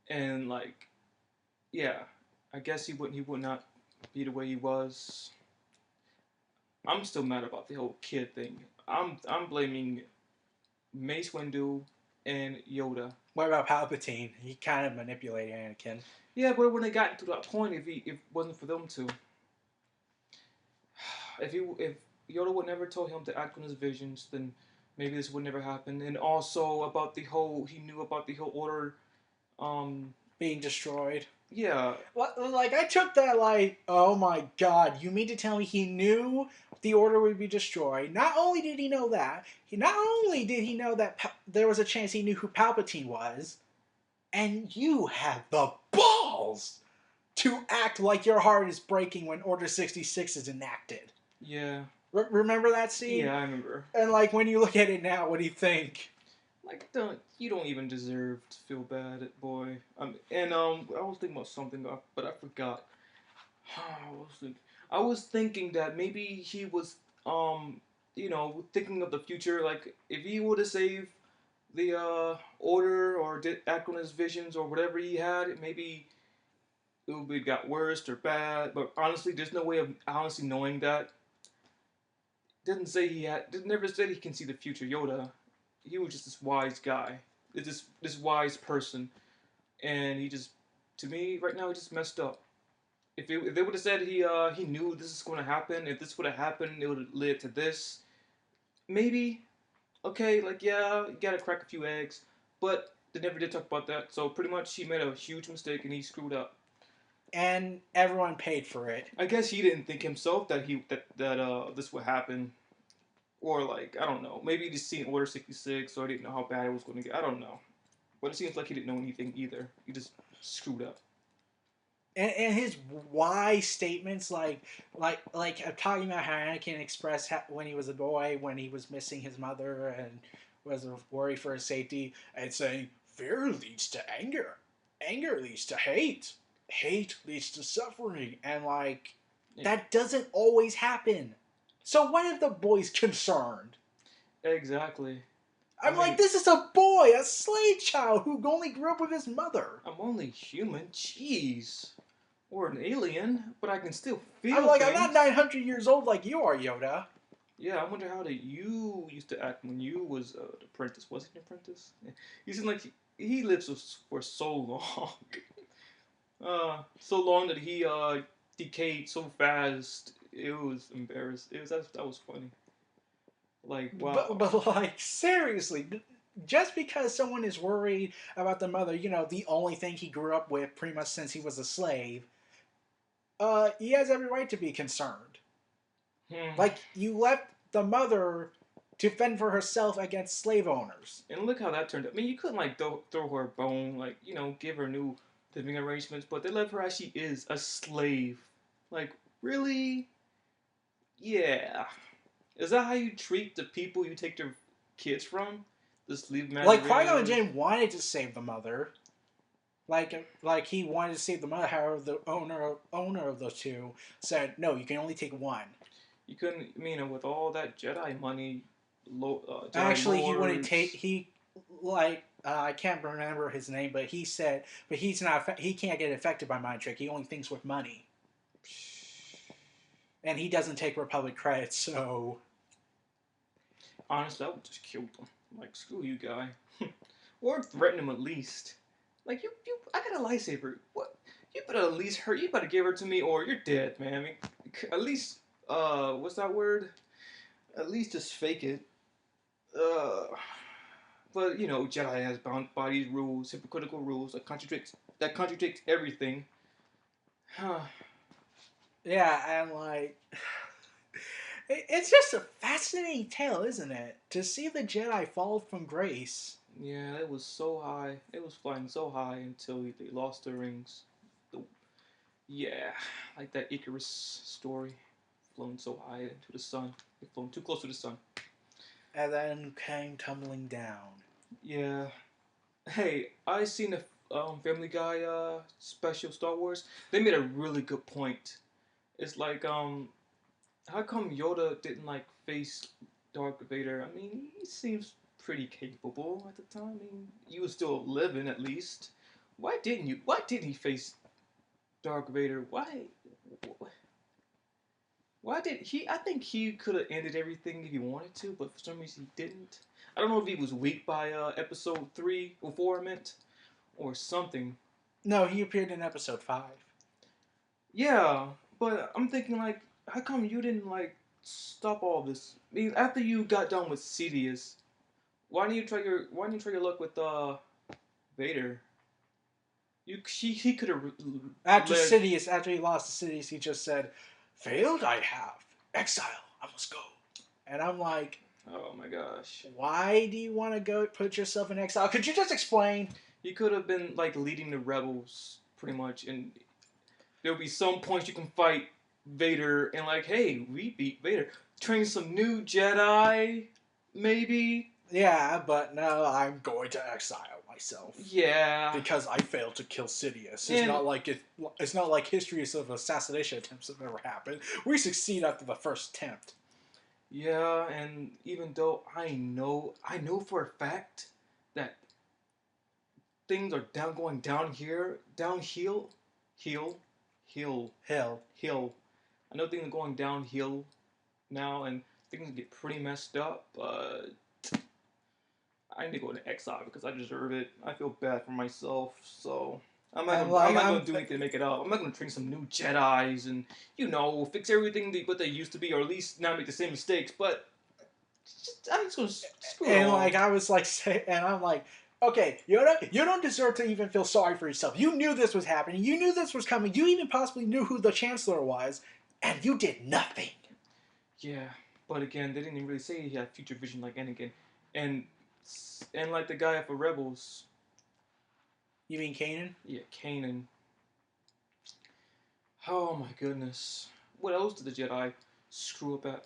and yeah, I guess he would not be the way he was. I'm still mad about the whole kid thing. I'm blaming Mace Windu and Yoda. What about Palpatine? He kind of manipulated Anakin. Yeah, but when they got to that point, if it wasn't for them to, if Yoda would never told him to act on his visions, then maybe this would never happen. And also about the whole he knew about the whole order. Being destroyed. Yeah, Like I took that like, oh my god, you mean to tell me he knew the order would be destroyed? Not only did he know that, not only did he know that there was a chance he knew who Palpatine was, and you had the balls to act like your heart is breaking when Order 66 is enacted. yeah, Remember that scene? yeah. I remember. And like when you look at it now, what do you think? Like, you don't even deserve to feel bad, boy. And I was thinking about something, but I forgot. I was thinking that maybe he was thinking of the future. Like, if he would have saved the order or did act on his visions or whatever he had, maybe it would be got worse or bad. But honestly, there's no way of honestly knowing that. Didn't say he had. Never said he can see the future. Yoda, he was just this wise guy. This wise person, and he just, to me, right now, he just messed up. If they would have said he knew this is going to happen, if this would have happened, it would have led to this. Maybe, okay, like yeah, you gotta crack a few eggs, but they never did talk about that. So pretty much, he made a huge mistake and he screwed up. And everyone paid for it. I guess he didn't think himself that this would happen, or like I don't know, maybe he just seen Order 66, so I didn't know how bad it was going to get. I don't know, but it seems like he didn't know anything either. He just screwed up. And his wise statements, like talking about how Anakin expressed when he was a boy, when he was missing his mother and was worried for his safety, and saying fear leads to anger, anger leads to hate, hate leads to suffering, and like that doesn't always happen. So what if the boy's concerned? Exactly. I'm like, this is a boy, a slave child who only grew up with his mother. I'm only human. Jeez. Or an alien, but I can still feel I'm like, things. I'm not 900 years old like you are, Yoda. Yeah, I wonder how you used to act when you was an apprentice. Was he an apprentice? Yeah. You seem like he lived for so long. So long that he decayed so fast. It was embarrassing. That was funny. Like wow. But like, seriously, just because someone is worried about the mother, the only thing he grew up with pretty much since he was a slave, he has every right to be concerned. Like, you left the mother to fend for herself against slave owners. And look how that turned out. I mean, you couldn't like throw her a bone, like give her new living arrangements, but they left her as she is, a slave. Like really? Yeah. Is that how you treat the people you take their kids from? Just leave them like Qui-Gon Jinn wanted to save the mother. Like he wanted to save the mother. However, the owner of those two said, "No, you can only take one." You couldn't. I mean, with all that Jedi money, Jedi Actually, he lords, wouldn't take. I can't remember his name, but he said, but he's not. He can't get affected by mind trick. He only thinks with money. and he doesn't take Republic credit, so Honestly, I would just kill them. Like, screw you, guy. Or threaten him at least. Like, I got a lightsaber. What? You better at least hurt. You better give her to me, or you're dead, man. I mean, at least, what's that word? At least just fake it. Uh, but you know, Jedi has bodies rules, hypocritical rules that contradicts everything. Huh. yeah, and like it's just a fascinating tale, isn't it? To see the Jedi fall from grace. Yeah, it was so high. It was flying so high until they lost their rings. The, yeah, like that Icarus story, flown so high into the sun. They flown too close to the sun. And then came tumbling down. Yeah. Hey, I seen the Family Guy special Star Wars. They made a really good point. It's like how come Yoda didn't like face Darth Vader? I mean, he seems pretty capable at the time. I mean, he was still living at least. Why didn't you? Why didn't he face Darth Vader? Why? Why did he? I think he could have ended everything if he wanted to, but for some reason he didn't. I don't know if he was weak by episode 3 or 4, I meant, or something. No, he appeared in episode 5. Yeah, but I'm thinking like, how come you didn't like stop all this? I mean, after you got done with Sidious, why didn't you try your luck with Vader? He could have After led. Sidious, after he lost to Sidious, he just said, "Failed I have. Exile, I must go." And I'm like, Oh my gosh. why do you want to go put yourself in exile? Could you just explain? He could have been like leading the rebels pretty much, and there'll be some points you can fight Vader and like, hey, we beat Vader. Train some new Jedi, maybe. Yeah, but no, I'm going to exile myself Yeah, because I failed to kill Sidious. It's and not like it's not like histories of assassination attempts have ever happened. We succeed after the first attempt. yeah, and even though I know for a fact that things are going down here, downhill, hill, hill, Hell, hill. I know things are going downhill now, and things get pretty messed up. But I need to go into exile because I deserve it. I feel bad for myself, so I'm not and gonna I'm like not gonna do anything to make it up. I'm not gonna train some new Jedi's and fix everything what they used to be, or at least not make the same mistakes. But I'm just gonna screw it and all. like I was like, and I'm like, okay, Yoda, you don't deserve to even feel sorry for yourself. You knew this was happening. You knew this was coming. You even possibly knew who the Chancellor was, and you did nothing. Yeah, but again, they didn't even really say he had future vision like Anakin, and and like the guy for Rebels, You mean Kanan? yeah, Kanan. Oh my goodness, what else did the Jedi screw up at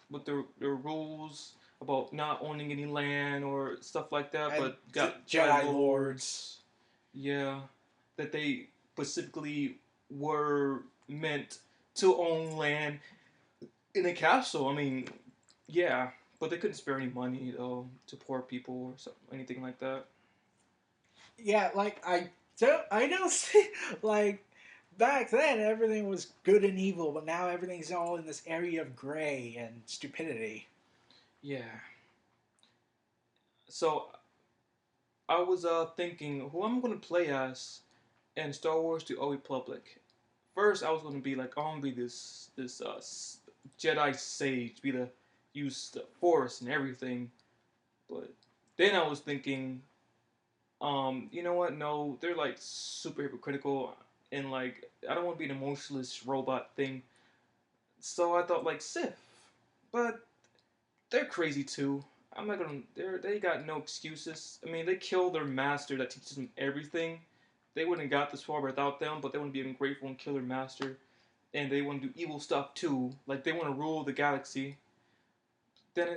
with their rules about not owning any land or stuff like that? And But got Jedi Jedi Lords. lords, yeah, that they specifically were meant to own land in a castle. I mean, yeah, but they couldn't spare any money though to poor people or something, anything like that. Yeah, like I don't see like back then everything was good and evil, but now everything's all in this area of gray and stupidity. Yeah. So I was thinking who I'm gonna play as in Star Wars: The Old Republic. First, I was gonna be like, I'm gonna be this Jedi sage, be the use the Force and everything. But then I was thinking, you know what? No, they're like super hypocritical, and like I don't want to be an emotionless robot thing. So I thought like Sith, but they're crazy too. I'm not gonna. They got no excuses. I mean, they killed their master that teaches them everything. They wouldn't have got this far without them, but they wouldn't be ungrateful and kill their master. And they want to do evil stuff too. Like they want to rule the galaxy.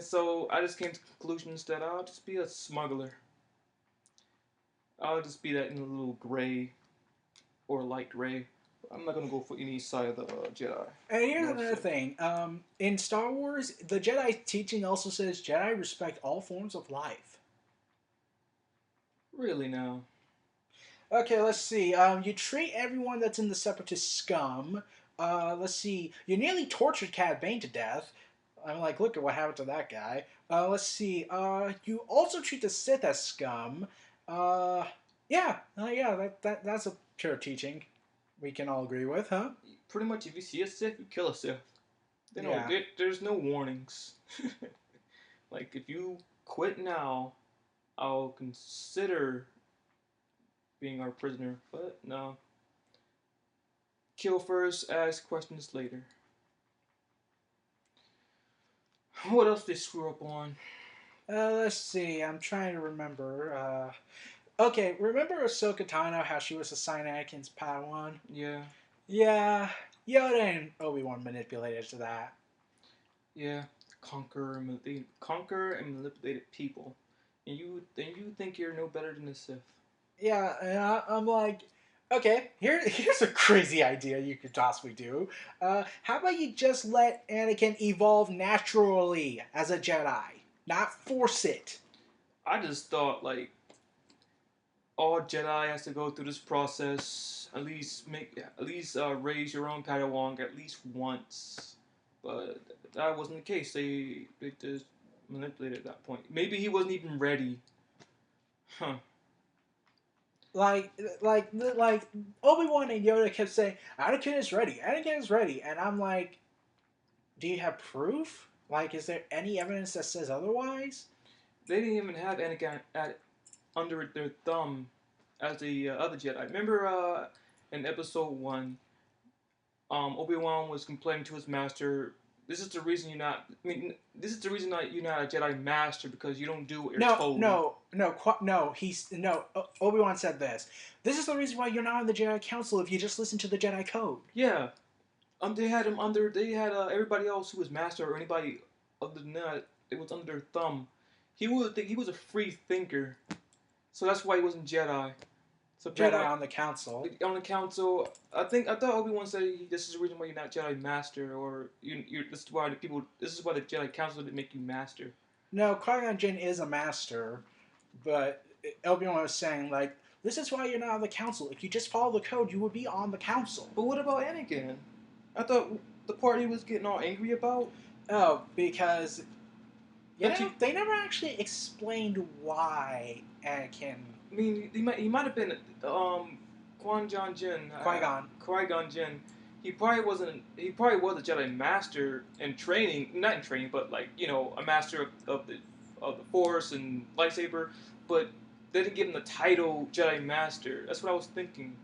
So I just came to conclusions that I'll just be a smuggler. I'll just be that in a little gray or light gray. I'm not gonna go for any side of the Jedi. And here's Nor another Sith. thing. In Star Wars, the Jedi teaching also says Jedi respect all forms of life. Really now. Okay, let's see. You treat everyone that's in the Separatist scum. Let's see. You nearly tortured Cad Bane to death. I'm like, look at what happened to that guy. Let's see. You also treat the Sith as scum. Uh, yeah, yeah. That's a pure teaching. We can all agree with, huh? Pretty much, if you see a Sith, you kill a Sith. Yeah. There's no warnings. Like, if you quit now, I'll consider being our prisoner. But no. Kill first, ask questions later. What else did they screw up on? Let's see. I'm trying to remember. Okay, remember Ahsoka Tano, how she was assigned Anakin's Padawan? Yeah, Yeah, Yoda and Obi-Wan manipulated to that. yeah. They conquer and manipulated people, and you think you're no better than the Sith. Yeah, and I'm like, okay, here's a crazy idea you could possibly do. How about you just let Anakin evolve naturally as a Jedi, not force it? I just thought like all Jedi has to go through this process. At least raise your own Padawan at least once, but that wasn't the case. They just manipulated at that point. Maybe he wasn't even ready. Huh. Like, like Obi-Wan and Yoda kept saying, Anakin is ready, Anakin is ready, and I'm like, do you have proof? Like, is there any evidence that says otherwise? They didn't even have Anakin under their thumb as the other Jedi. Remember in episode 1, Obi-Wan was complaining to his master, this is the reason you're not. I mean, this is the reason that you're not a Jedi Master because you don't do what you're No, told. no, no, no. Obi Wan said this. This is the reason why you're not on the Jedi Council if you just listen to the Jedi Code. Yeah, they had him under. They had everybody else who was Master or anybody other than that. It was under their thumb. He was a free thinker, so that's why he wasn't Jedi. So Jedi on the Council. On the council, I thought Obi Wan said this is the reason why you're not Jedi Master, or this is why the people. This is why the Jedi Council didn't make you Master. No, Qui-Gon Jinn is a master, but Obi Wan was saying like, this is why you're not on the Council. If you just follow the code, you would be on the Council. But what about Anakin? I thought the part he was getting all angry about. Oh, because That you, they never actually explained why Anakin. I mean, he might have been Qui Gon Jinn. Qui Gon Jinn. He probably wasn't. He probably was a Jedi Master in training, not in training, but like a master of the Force and lightsaber. But they didn't give him the title Jedi Master. That's what I was thinking.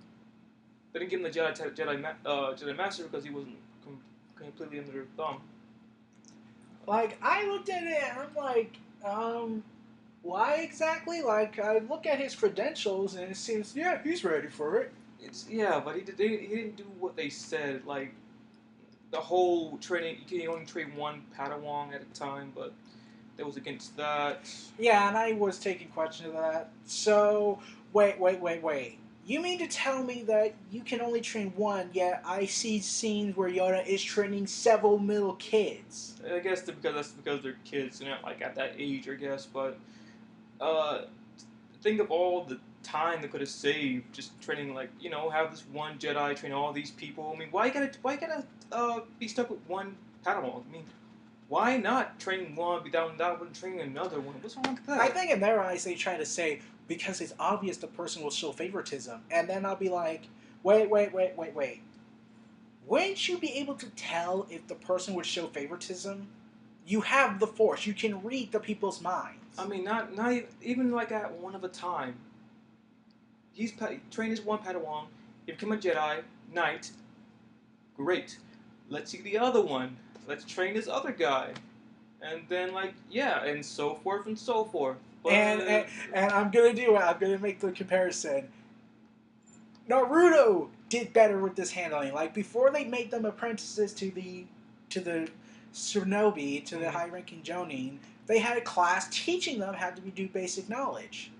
They didn't give him the Jedi Master because he wasn't completely under their thumb. Like, I looked at it and I'm like, why exactly? Like, I look at his credentials and it seems, yeah, he's ready for it. But he didn't do what they said. Like the whole training, you can only train one Padawan at a time, but that was against that. Yeah, and I was taking question of that. So, wait. You mean to tell me that you can only train one, yet I see scenes where Yoda is training several little kids? I guess that's because they're kids, they're not like at that age, I guess. But think of all the time they could have saved just training, like have this one Jedi train all these people. I mean, why you gotta be stuck with one Padawan? I mean, why not train one, be down that one, training another one? What's wrong with that? I think in their eyes they try to say because it's obvious the person will show favoritism, and then I'll be like, wait. Wouldn't you be able to tell if the person would show favoritism? You have the Force. You can read the people's minds. I mean, not even like at one of a time. He's trained as one Padawan. He became a Jedi Knight. Great. Let's see the other one. Let's train this other guy, and then and so forth and so forth. But, and I'm gonna do it. I'm gonna make the comparison. Naruto did better with this handling. Like before, they made them apprentices to the shinobi, to the high-ranking Jonin. They had a class teaching them how to do basic knowledge.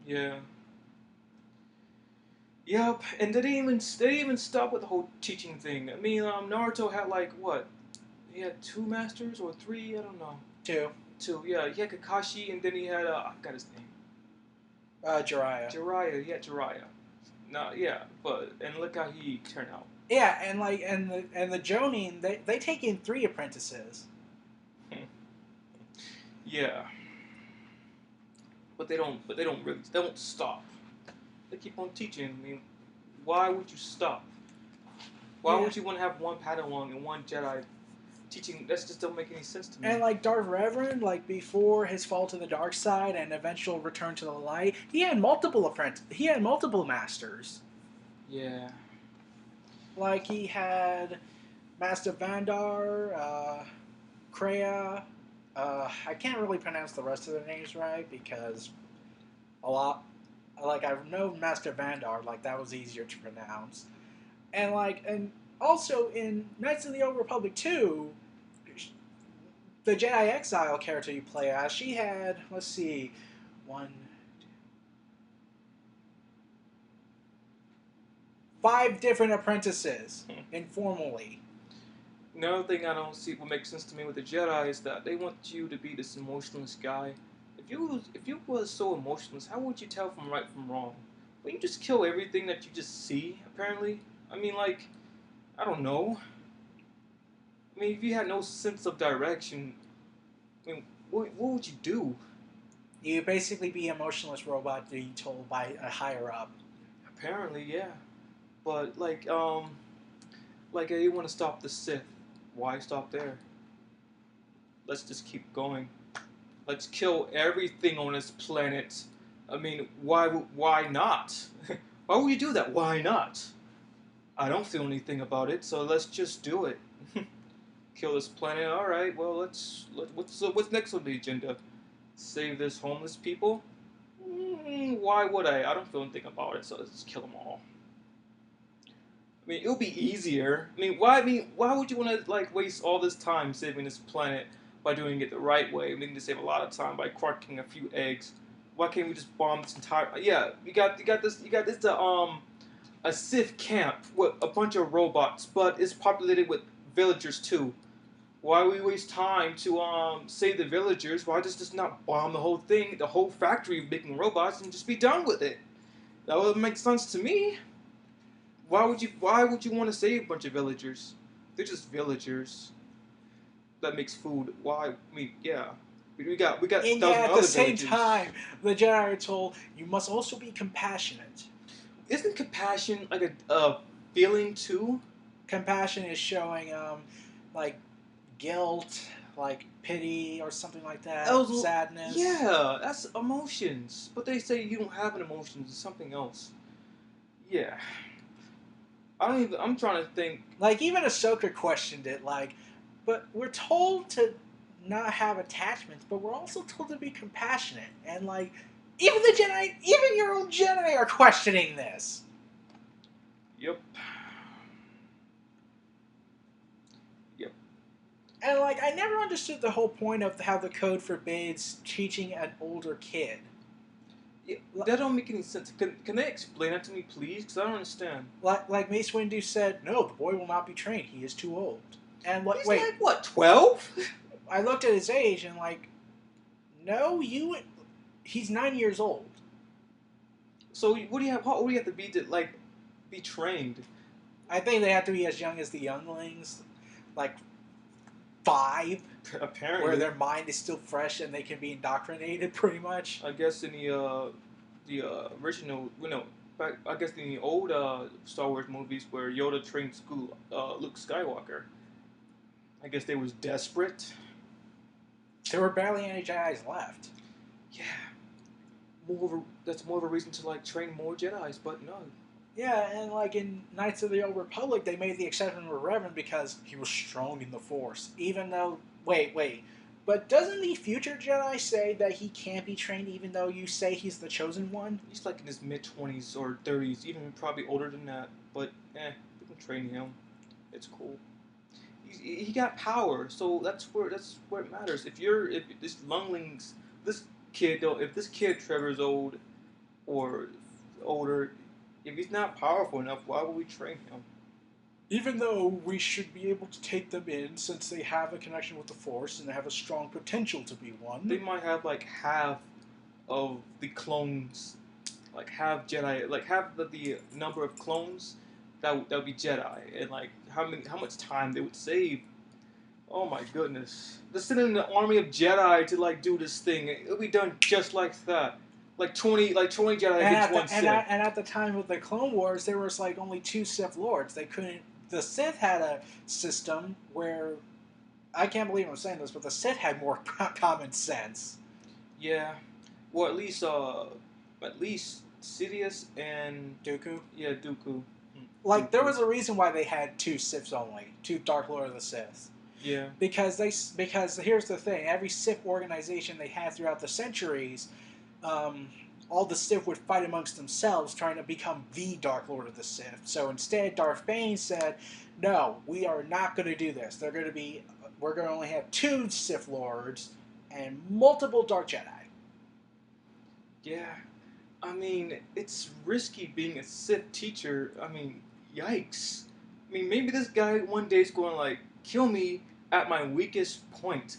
Yeah. Yep, and they didn't even stop with the whole teaching thing. I mean, Naruto had what? He had 2 masters or 3? I don't know. 2. 2. Yeah, he had Kakashi, and then he had I forgot his name. Jiraiya. He had Jiraiya. No, yeah, and look how he turned out. Yeah, and like and the Jonin, they take in 3 apprentices. Yeah, but they don't. But they don't really. They don't stop. They keep on teaching. I mean, why would you stop? Why Yeah, would you want to have one Padawan and one Jedi teaching? That just don't make any sense to me. and like Darth Reverend, like before his fall to the dark side and eventual return to the light, he had multiple masters. Yeah. Like he had Master Vandar, Kreia. I can't really pronounce the rest of their names right because a lot. Like I know Master Vandar, like that was easier to pronounce, and also in Knights of the Old Republic 2, the Jedi Exile character you play as, she had, let's see, one, 5 different apprentices informally. Another thing I don't see what makes sense to me with the Jedi is that they want you to be this emotionless guy. If you was so emotionless, how would you tell from right from wrong? Well, you just kill everything that you just see. Apparently, I mean, like, I don't know. I mean, if you had no sense of direction, I mean, what would you do? You basically be an emotionless robot being told by a higher up. Apparently, yeah. But like you want to stop the Sith. Why stop there? Let's just keep going. Let's kill everything on this planet. I mean, why not? Why would you do that? Why not? I don't feel anything about it, so let's just do it. Kill this planet. All right. Well, what's next on the agenda? Save this homeless people. Why would I? I don't feel anything about it, so let's just kill them all. I mean, it would be easier. I mean, why? I mean, why would you want to like waste all this time saving this planet by doing it the right way? We can save a lot of time by cracking a few eggs. Why can't we just bomb this entire? Yeah, you got this a Sith camp with a bunch of robots, but it's populated with villagers too. Why we waste time to save the villagers? Why just not bomb the whole thing, the whole factory of making robots, and just be done with it? That would make sense to me. Why would you want to save a bunch of villagers? They're just villagers that makes food. Why? I mean, yeah. We got And yet, thousand at the other same villagers. time, the Jedi are told you must also be compassionate. Isn't compassion like a feeling too? Compassion is showing, like guilt, like pity, or something like that, Also, sadness. yeah, that's emotions. But they say you don't have an emotion. It's something else. Yeah. I don't even. I'm trying to think. Like even Ahsoka questioned it, like, but we're told to not have attachments, but we're also told to be compassionate, and like, even the Jedi, even your own Jedi are questioning this. Yep. Yep. And like, I never understood the whole point of how the code forbids teaching an older kid. Yeah, that don't make any sense. Can they explain that to me, please? Because I don't understand. Like Mace Windu said, no, the boy will not be trained. He is too old. And what? He's Wait, like what, 12? I looked at his age and like, no, he's 9 years old. So what do you have? How old do you have to be be trained? I think they have to be as young as the younglings, like 5, where Apparently, their mind is still fresh and they can be indoctrinated pretty much. I guess in the original, back I guess in the old Star Wars movies where Yoda trained school Luke Skywalker. I guess they was desperate. There were barely any Jedi's left. Yeah, that's more of a reason to like train more Jedi's, but no. Yeah, and like in Knights of the Old Republic, they made the exception for Revan because he was strong in the Force. Even though, wait, but doesn't the future Jedi say that he can't be trained even though you say he's the chosen one? He's like in his mid 20s or 30s, even probably older than that. But we can train him. It's cool. He got power, so that's where it matters. If this Lunglings, this kid though, if this kid Trevor's old or older, if he's not powerful enough, why would we train him? Even though we should be able to take them in since they have a connection with the Force and they have a strong potential to be one. They might have like half of the clones, like half Jedi, like half the number of clones that would be Jedi, and like how much time they would save. Oh my goodness! Just sending an army of Jedi to like do this thing, it'll be done just like that. Like 20 Jedi And against at one the Sith. and at the time of the Clone Wars, there was like only two Sith lords. They couldn't. The Sith had a system where I can't believe I'm saying this, but the Sith had more common sense. Yeah. Well, at least Sidious and Dooku. yeah, Dooku. Like there Dooku. was a reason why they had two Siths only, two Dark Lord of the Sith. Yeah. Because here's the thing: every Sith organization they had throughout the centuries, all the Sith would fight amongst themselves, trying to become the Dark Lord of the Sith. So instead, Darth Bane said, "No, we are not going to do this. We're going to only have two Sith Lords and multiple Dark Jedi." Yeah. I mean, it's risky being a Sith teacher. I mean, yikes. I mean, maybe this guy one day is going to like kill me at my weakest point.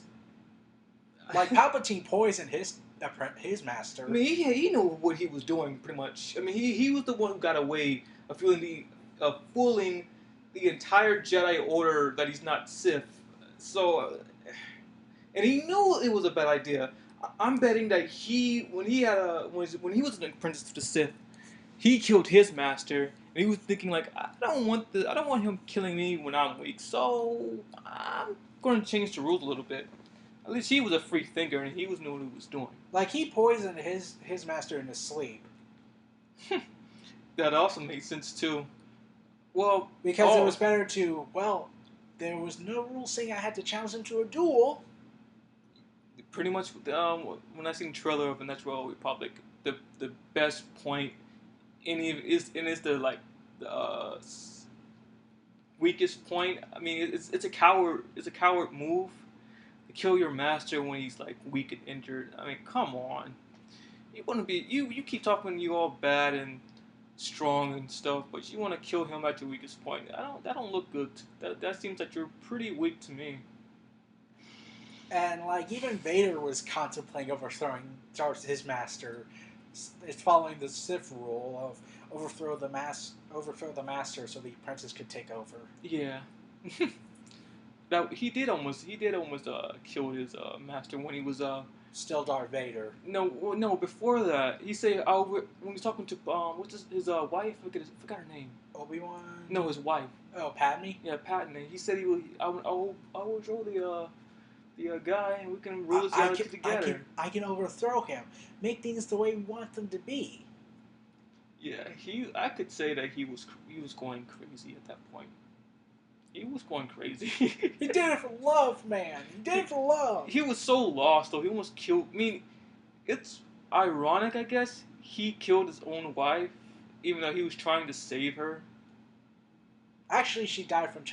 Like Palpatine poisoned his I master. mean, he knew what he was doing pretty much. I mean, he was the one who got away of fooling the entire Jedi Order that he's not Sith. So, and he knew it was a bad idea. I'm betting that when he was an apprentice to the Sith, he killed his master, and he was thinking like, I don't want him killing me when I'm weak. So I'm going to change the rules a little bit. At least he was a free thinker, and he knew what he was doing. Like he poisoned his master in his sleep. That also makes sense too. Well, Because it was better to, well, there was no rule saying I had to challenge him to a duel. pretty much when I seen the trailer of the Next Royal Republic, the best point is the like the weakest point. I mean, it's a coward move to kill your master when he's like weak and injured. I mean, come on. You want to be you keep talking you all bad and strong and stuff, but you want to kill him at your weakest point. That don't look good. That seems like you're pretty weak to me. And like even Vader was contemplating overthrowing his master. It's following the Sith rule of overthrow the master so the apprentice could take over. Yeah. That he did almost kill his master when he was Still Darth Vader. no before that he said when he was talking to what's his wife, forgot her name. Obi-Wan. No, his wife. Oh, Padme. Yeah, Patton. He said I will draw the guy and we can rule this galaxy together. I can overthrow him, make things the way we want them to be. Yeah, I could say that he was going crazy at that point. He was going crazy. He did it for love, man. He did it for love. He was so lost though. He almost killed. I mean, it's ironic, I guess. He killed his own wife, even though he was trying to save her. Actually, she died from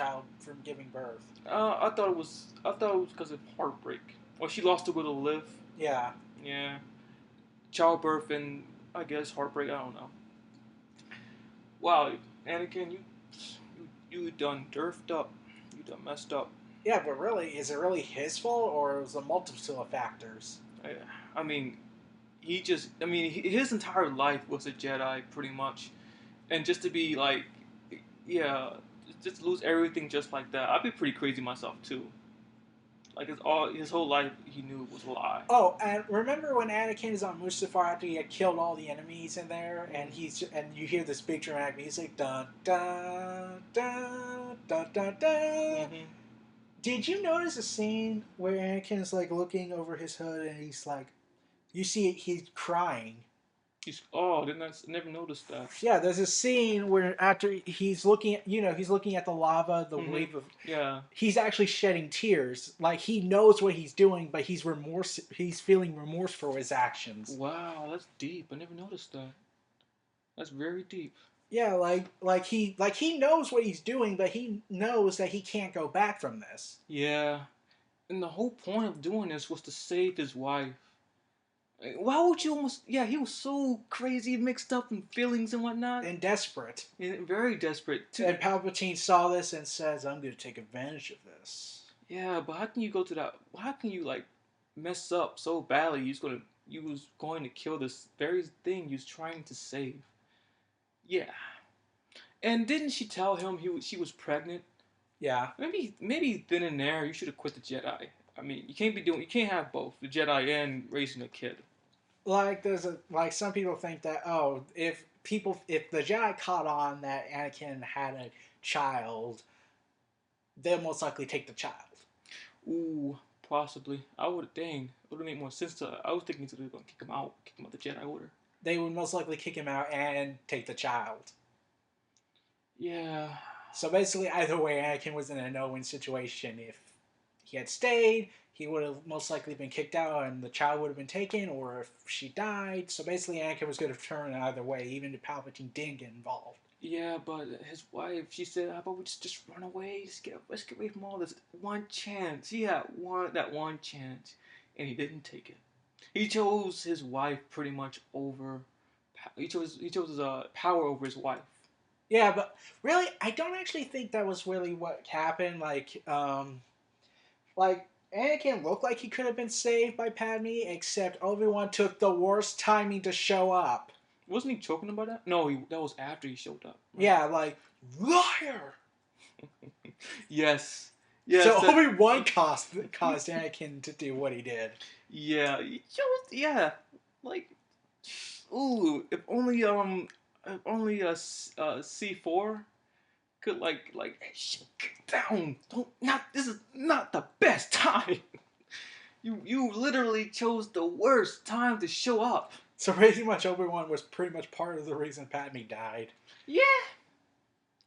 giving birth. I thought it was because of heartbreak. Well, she lost the will to live. Yeah. Yeah. Childbirth and I guess heartbreak. I don't know. Wow, Anakin, you done derfed up. You done messed up. Yeah, but really, is it really his fault or was it a multitude of factors? I mean, his entire life was a Jedi, pretty much, and just to be like, yeah, just lose everything just like that. I'd be pretty crazy myself too. Like his whole life he knew was a lie. Oh, and remember when Anakin is on Mustafar after he had killed all the enemies in there, and you hear this big dramatic music, dun dun dun dun dun dun. Mm-hmm. Did you notice a scene where Anakin is like looking over his hood and he's like, you see he's crying. I never noticed that. Yeah, there's a scene where after he's looking at, he's looking at the lava, the wave of. Yeah. He's actually shedding tears. Like he knows what he's doing, but he's feeling remorse for his actions. Wow, that's deep. I never noticed that. That's very deep. Yeah, like he knows what he's doing, but he knows that he can't go back from this. Yeah, and the whole point of doing this was to save his wife. Why would you almost? Yeah, he was so crazy, mixed up in feelings and whatnot, and desperate, and very desperate too. And Palpatine saw this and says, "I'm going to take advantage of this." Yeah, but how can you go to that? How can you like mess up so badly? You was going to kill this very thing you was trying to save. Yeah, And didn't she tell him she was pregnant? Yeah. Maybe then and there you should have quit the Jedi. I mean, you can't have both the Jedi and raising a kid. Like some people think that, oh, if the Jedi caught on that Anakin had a child, they'll most likely take the child. Ooh, possibly. I would dang. It would have made more sense to. I was thinking they were gonna kick him out the Jedi Order. They would most likely kick him out and take the child. Yeah. So basically, either way, Anakin was in a no-win situation. If he had stayed, he would have most likely been kicked out and the child would have been taken, or if she died. So basically, Anakin was going to turn either way, even if Palpatine didn't get involved. Yeah, but his wife, she said, "How about we just run away? Let's get away from all this. One chance. He had one chance, and he didn't take it. He chose his wife pretty much over. He chose his power over his wife. Yeah, but really, I don't actually think that was really what happened. Like Anakin looked like he could have been saved by Padme, except Obi-Wan took the worst timing to show up. Wasn't he choking about that? No, that was after he showed up. Right? Yeah, like liar. Yes. Yes. So Obi-Wan caused Anakin to do what he did. Yeah, he chose. Yeah, like, ooh, if only a C4 could like hey, shit, down. Don't not. This is not the best time. You literally chose the worst time to show up. So pretty much Obi-Wan was pretty much part of the reason Padme died. Yeah.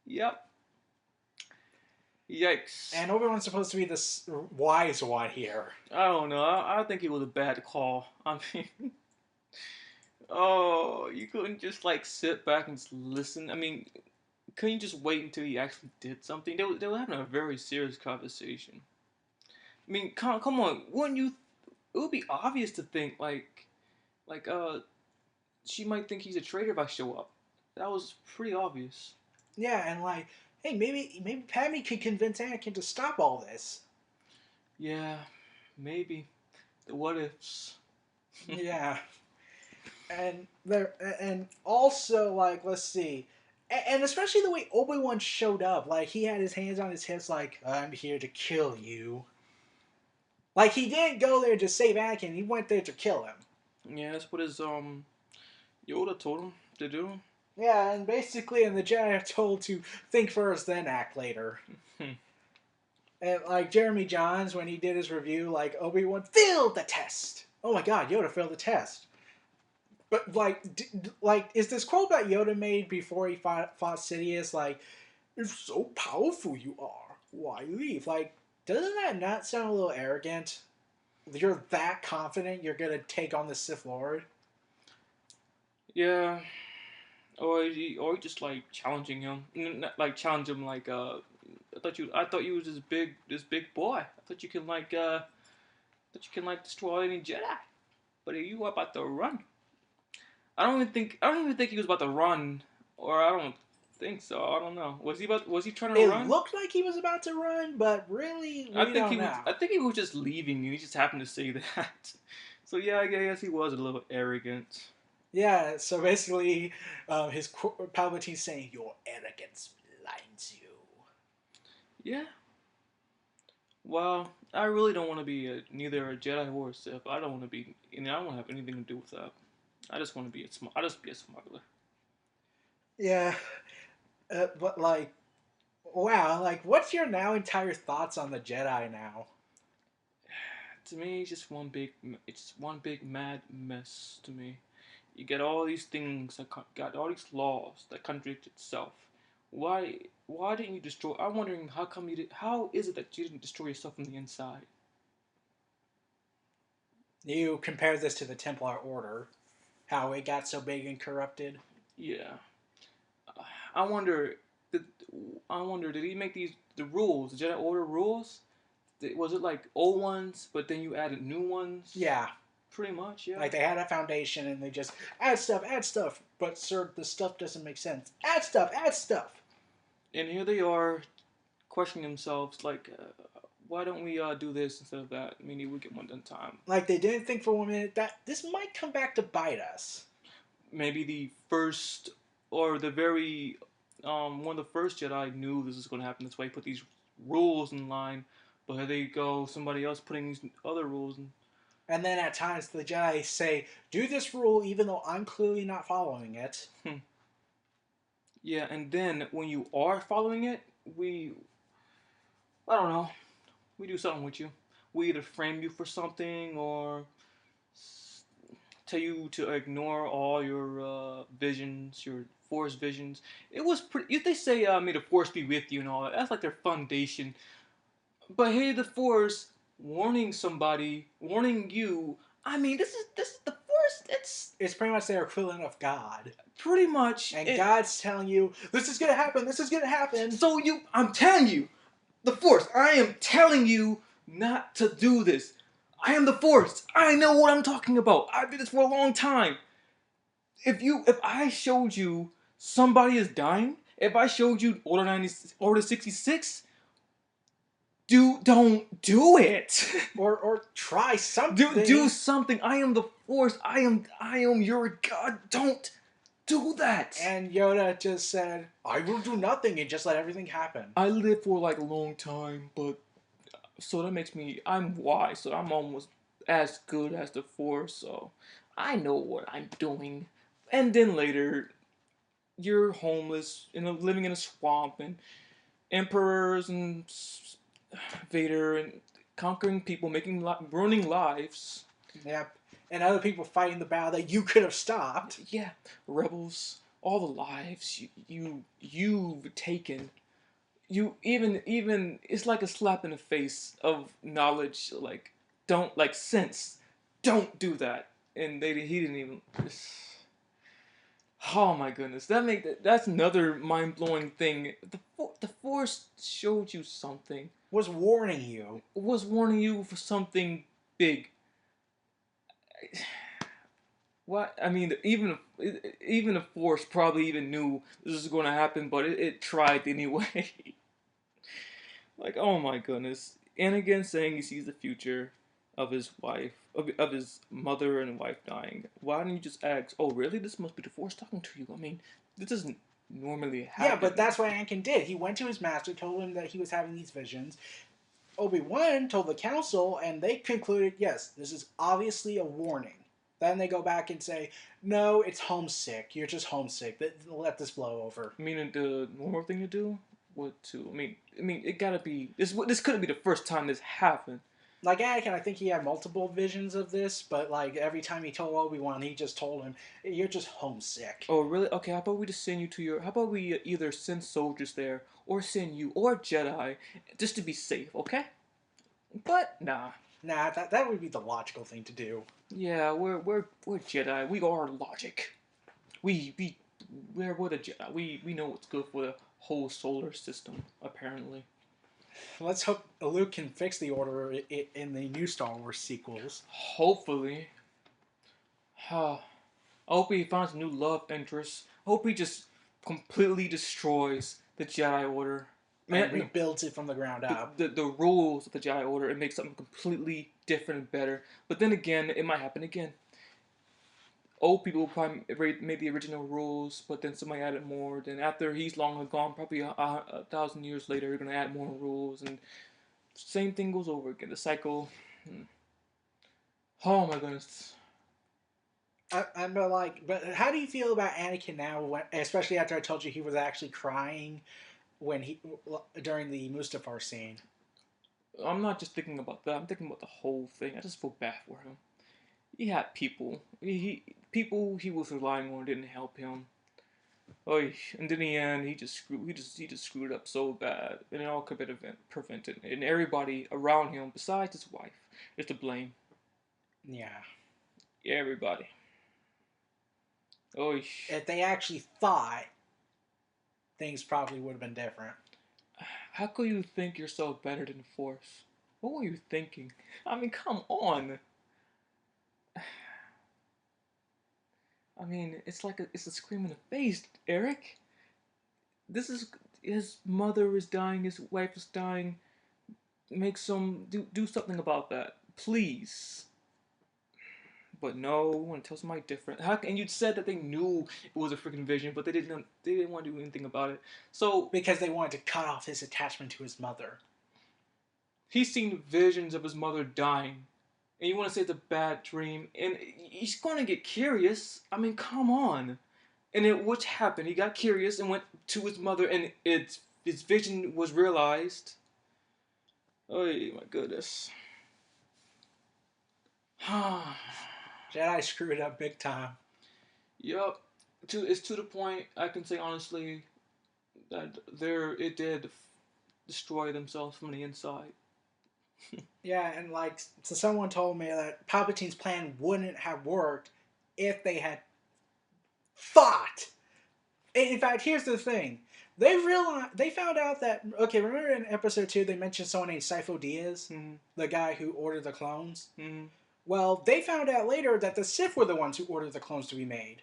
Yep. Yikes. And Obi-Wan's supposed to be the wise one here. I don't know. I think it was a bad call. I mean, oh, you couldn't just like sit back and just listen. I mean, couldn't you just wait until he actually did something? They were having a very serious conversation. I mean, come on, wouldn't you? It would be obvious to think like she might think he's a traitor if I show up. That was pretty obvious. Yeah, and like, hey, maybe Padme could convince Anakin to stop all this. Yeah, maybe. The what ifs. Yeah, and also like, let's see, and especially the way Obi-Wan showed up, like he had his hands on his hips, like I'm here to kill you. Like he didn't go there to save Anakin; he went there to kill him. Yeah, that's what his Yoda told him to do. Yeah, and basically, and the Jedi are told to think first, then act later. And like Jeremy Johns, when he did his review, like Obi-Wan failed the test. Oh my God, Yoda failed the test. But like, is this quote that Yoda made before he fought Sidious? Like, if so powerful you are, why leave? Like, doesn't that not sound a little arrogant? You're that confident you're gonna take on the Sith Lord? Yeah. Or just like challenging him, not like challenge him like I thought you was this big boy. I thought you can like destroy any Jedi, but you were about to run. I don't even think he was about to run, or I don't think so. I don't know. Was he trying to run? It looked like he was about to run, but really, we don't know. I think he was just leaving, and he just happened to say that. So yeah, I guess he was a little arrogant. Yeah, so basically, his Palpatine saying, "Your arrogance blinds you." Yeah. Well, I really don't want to be neither a Jedi or a Sith. I don't want to be. I don't want to have anything to do with that. I just want to be I just be a smuggler. Yeah, but like, wow, like, what's your now entire thoughts on the Jedi now? To me, it's one big mad mess. To me, you get all these things that got all these laws that contradict itself. Why didn't you destroy? I'm wondering how come you did. How is it that you didn't destroy yourself from the inside? You compare this to the Templar Order, how it got so big and corrupted. Yeah, I wonder. Did, I wonder. Did he make the rules, the Jedi Order rules? Was it like old ones, but then you added new ones? Yeah. Pretty much, yeah. Like they had a foundation and they just add stuff. But sir, the stuff doesn't make sense. Add stuff. And here they are, questioning themselves, like, why don't we do this instead of that? Maybe we get one done time. Like they didn't think for 1 minute that this might come back to bite us. Maybe the first or the very one of the first Jedi knew this was going to happen this way. He put these rules in line, but here they go, somebody else putting these other rules in. And then at times the Jedi say, "Do this rule, even though I'm clearly not following it." Yeah, and then when you are following it, I don't know, we do something with you. We either frame you for something or tell you to ignore all your visions, your force visions. It was pretty. If they say, "May the force be with you" and all that, that's like their foundation. But hey, the force warning somebody, warning you. I mean, this is the force. It's pretty much their equivalent of God. Pretty much. And God's telling you, "This is gonna happen. This is gonna happen." So I'm telling you, the force. I am telling you not to do this. I am the force. I know what I'm talking about. I did this for a long time. If I showed you somebody is dying, if I showed you Order 66, don't do it. Or try something. Do something. I am the force. I am your God. Don't do that. And Yoda just said, "I will do nothing," and just let everything happen. I lived for like a long time, but so that makes me, I'm wise, so I'm almost as good as the force, so I know what I'm doing. And then later, you're homeless, living in a swamp, and emperors and Vader and conquering people, ruining lives. Yep. And other people fighting the battle that you could have stopped. Yeah, rebels, all the lives you've taken. You even it's like a slap in the face of knowledge. Like sense. Don't do that. And he didn't even. Oh my goodness, that's another mind blowing thing. The Force showed you something. Was warning you. Was warning you for something big. What I mean, even the Force probably even knew this was going to happen, but it tried anyway. Like, oh my goodness, Anakin saying he sees the future of his wife, of his mother and wife dying. Why don't you just ask? Oh, really? This must be the Force talking to you. I mean, this doesn't normally happen. Yeah, but that's what Anakin did. He went to his master, told him that he was having these visions. Obi-Wan told the council, and they concluded, yes, this is obviously a warning. Then they go back and say, no, it's homesick. You're just homesick. Let this blow over. Meaning the normal thing to do? What to? I mean, it gotta be. This couldn't be the first time this happened. Like Anakin, I think he had multiple visions of this, but like every time he told Obi-Wan, he just told him, "You're just homesick." Oh, really? Okay, how about we just send you to your? How about we either send soldiers there or send you or Jedi just to be safe? Okay. But nah. Nah, that would be the logical thing to do. Yeah, we're Jedi. We are logic. We're the Jedi. We know what's good for the whole solar system. Apparently. Let's hope Luke can fix the order in the new Star Wars sequels. Hopefully. I hope he finds a new love interest. I hope he just completely destroys the Jedi Order. And rebuilds it from the ground up. The rules of the Jedi Order and makes something completely different and better. But then again, it might happen again. Old people probably made the original rules, but then somebody added more. Then after he's long gone, probably a 1,000 years later, they're gonna add more rules, and same thing goes over again. The cycle. Oh my goodness. I'm like, but how do you feel about Anakin now? Especially after I told you he was actually crying during the Mustafar scene. I'm not just thinking about that. I'm thinking about the whole thing. I just feel bad for him. He had people. People he was relying on didn't help him. Oy. And in the end, he just screwed up so bad, and it all could have been prevented. And everybody around him, besides his wife, is to blame. Yeah. Everybody. Oy. If they actually thought, things probably would have been different. How could you think yourself better than the Force? What were you thinking? I mean, come on. I mean, it's a scream in the face, Eric. This is his mother is dying, his wife is dying. Make some do something about that, please. But no, we want to tell somebody different. And you said that they knew it was a freaking vision, but they didn't. They didn't want to do anything about it. So Because they wanted to cut off his attachment to his mother. he's seen visions of his mother dying, and you want to say it's a bad dream, and he's going to get curious. I mean, come on. And then what happened? He got curious and went to his mother, and his vision was realized. Oh my goodness. Jedi screwed up big time. Yup. It's to the point I can say honestly that it did destroy themselves from the inside. Yeah, and like, so someone told me that Palpatine's plan wouldn't have worked if they had thought. In fact, here's the thing: they found out that, okay. Remember in episode 2 they mentioned someone named Sifo Dyas, Mm-hmm. the guy who ordered the clones. Mm-hmm. Well, they found out later that the Sith were the ones who ordered the clones to be made.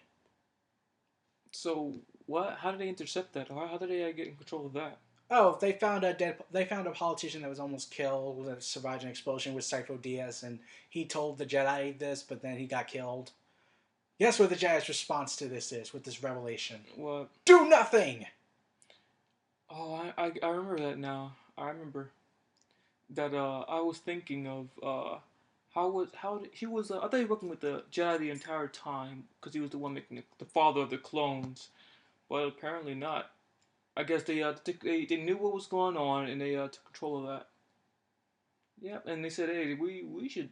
So what? How did they intercept that? How did they get in control of that? Oh, they found a politician that was almost killed that survived an explosion with Sifo Dyas, and he told the Jedi this, but then he got killed. Guess what the Jedi's response to this is with this revelation? What? Do nothing. Oh, I remember that now. I remember that. I was thinking of he was. I thought he was working with the Jedi the entire time because he was the one making the father of the clones, but apparently not. I guess they knew what was going on and they took control of that. Yep, and they said, hey, we should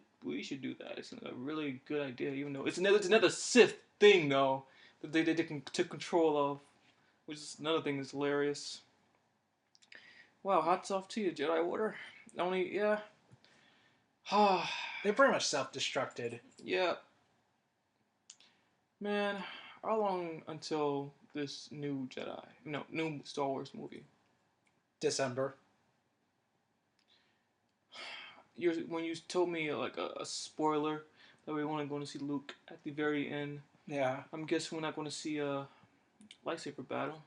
do that. It's a really good idea, even though it's another Sith thing though that they took control of, which is another thing that's hilarious. Wow, hats off to you, Jedi Order. Only yeah, They pretty much self-destructed. yeah, man. How long until this new new Star Wars movie? December. When you told me like a spoiler that we want to go to see Luke at the very end, Yeah. I'm guessing we're not going to see a lightsaber battle.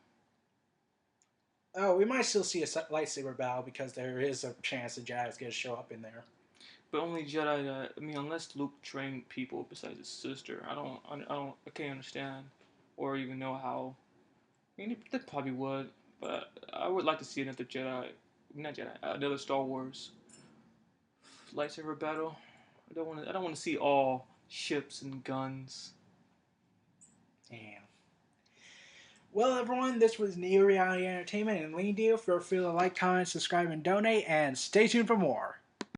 Oh, we might still see a lightsaber battle because there is a chance the Jedi's going to show up in there. But only Jedi that I mean, unless Luke trained people besides his sister, I can't understand or even know how. I mean, they probably would, but I would like to see another Jedi, not Jedi, another Star Wars lightsaber battle. I don't want to see all ships and guns. Damn. Well, everyone, this was Neo Reality Entertainment and Lean Deal. Feel free to like, comment, subscribe, and donate, and stay tuned for more.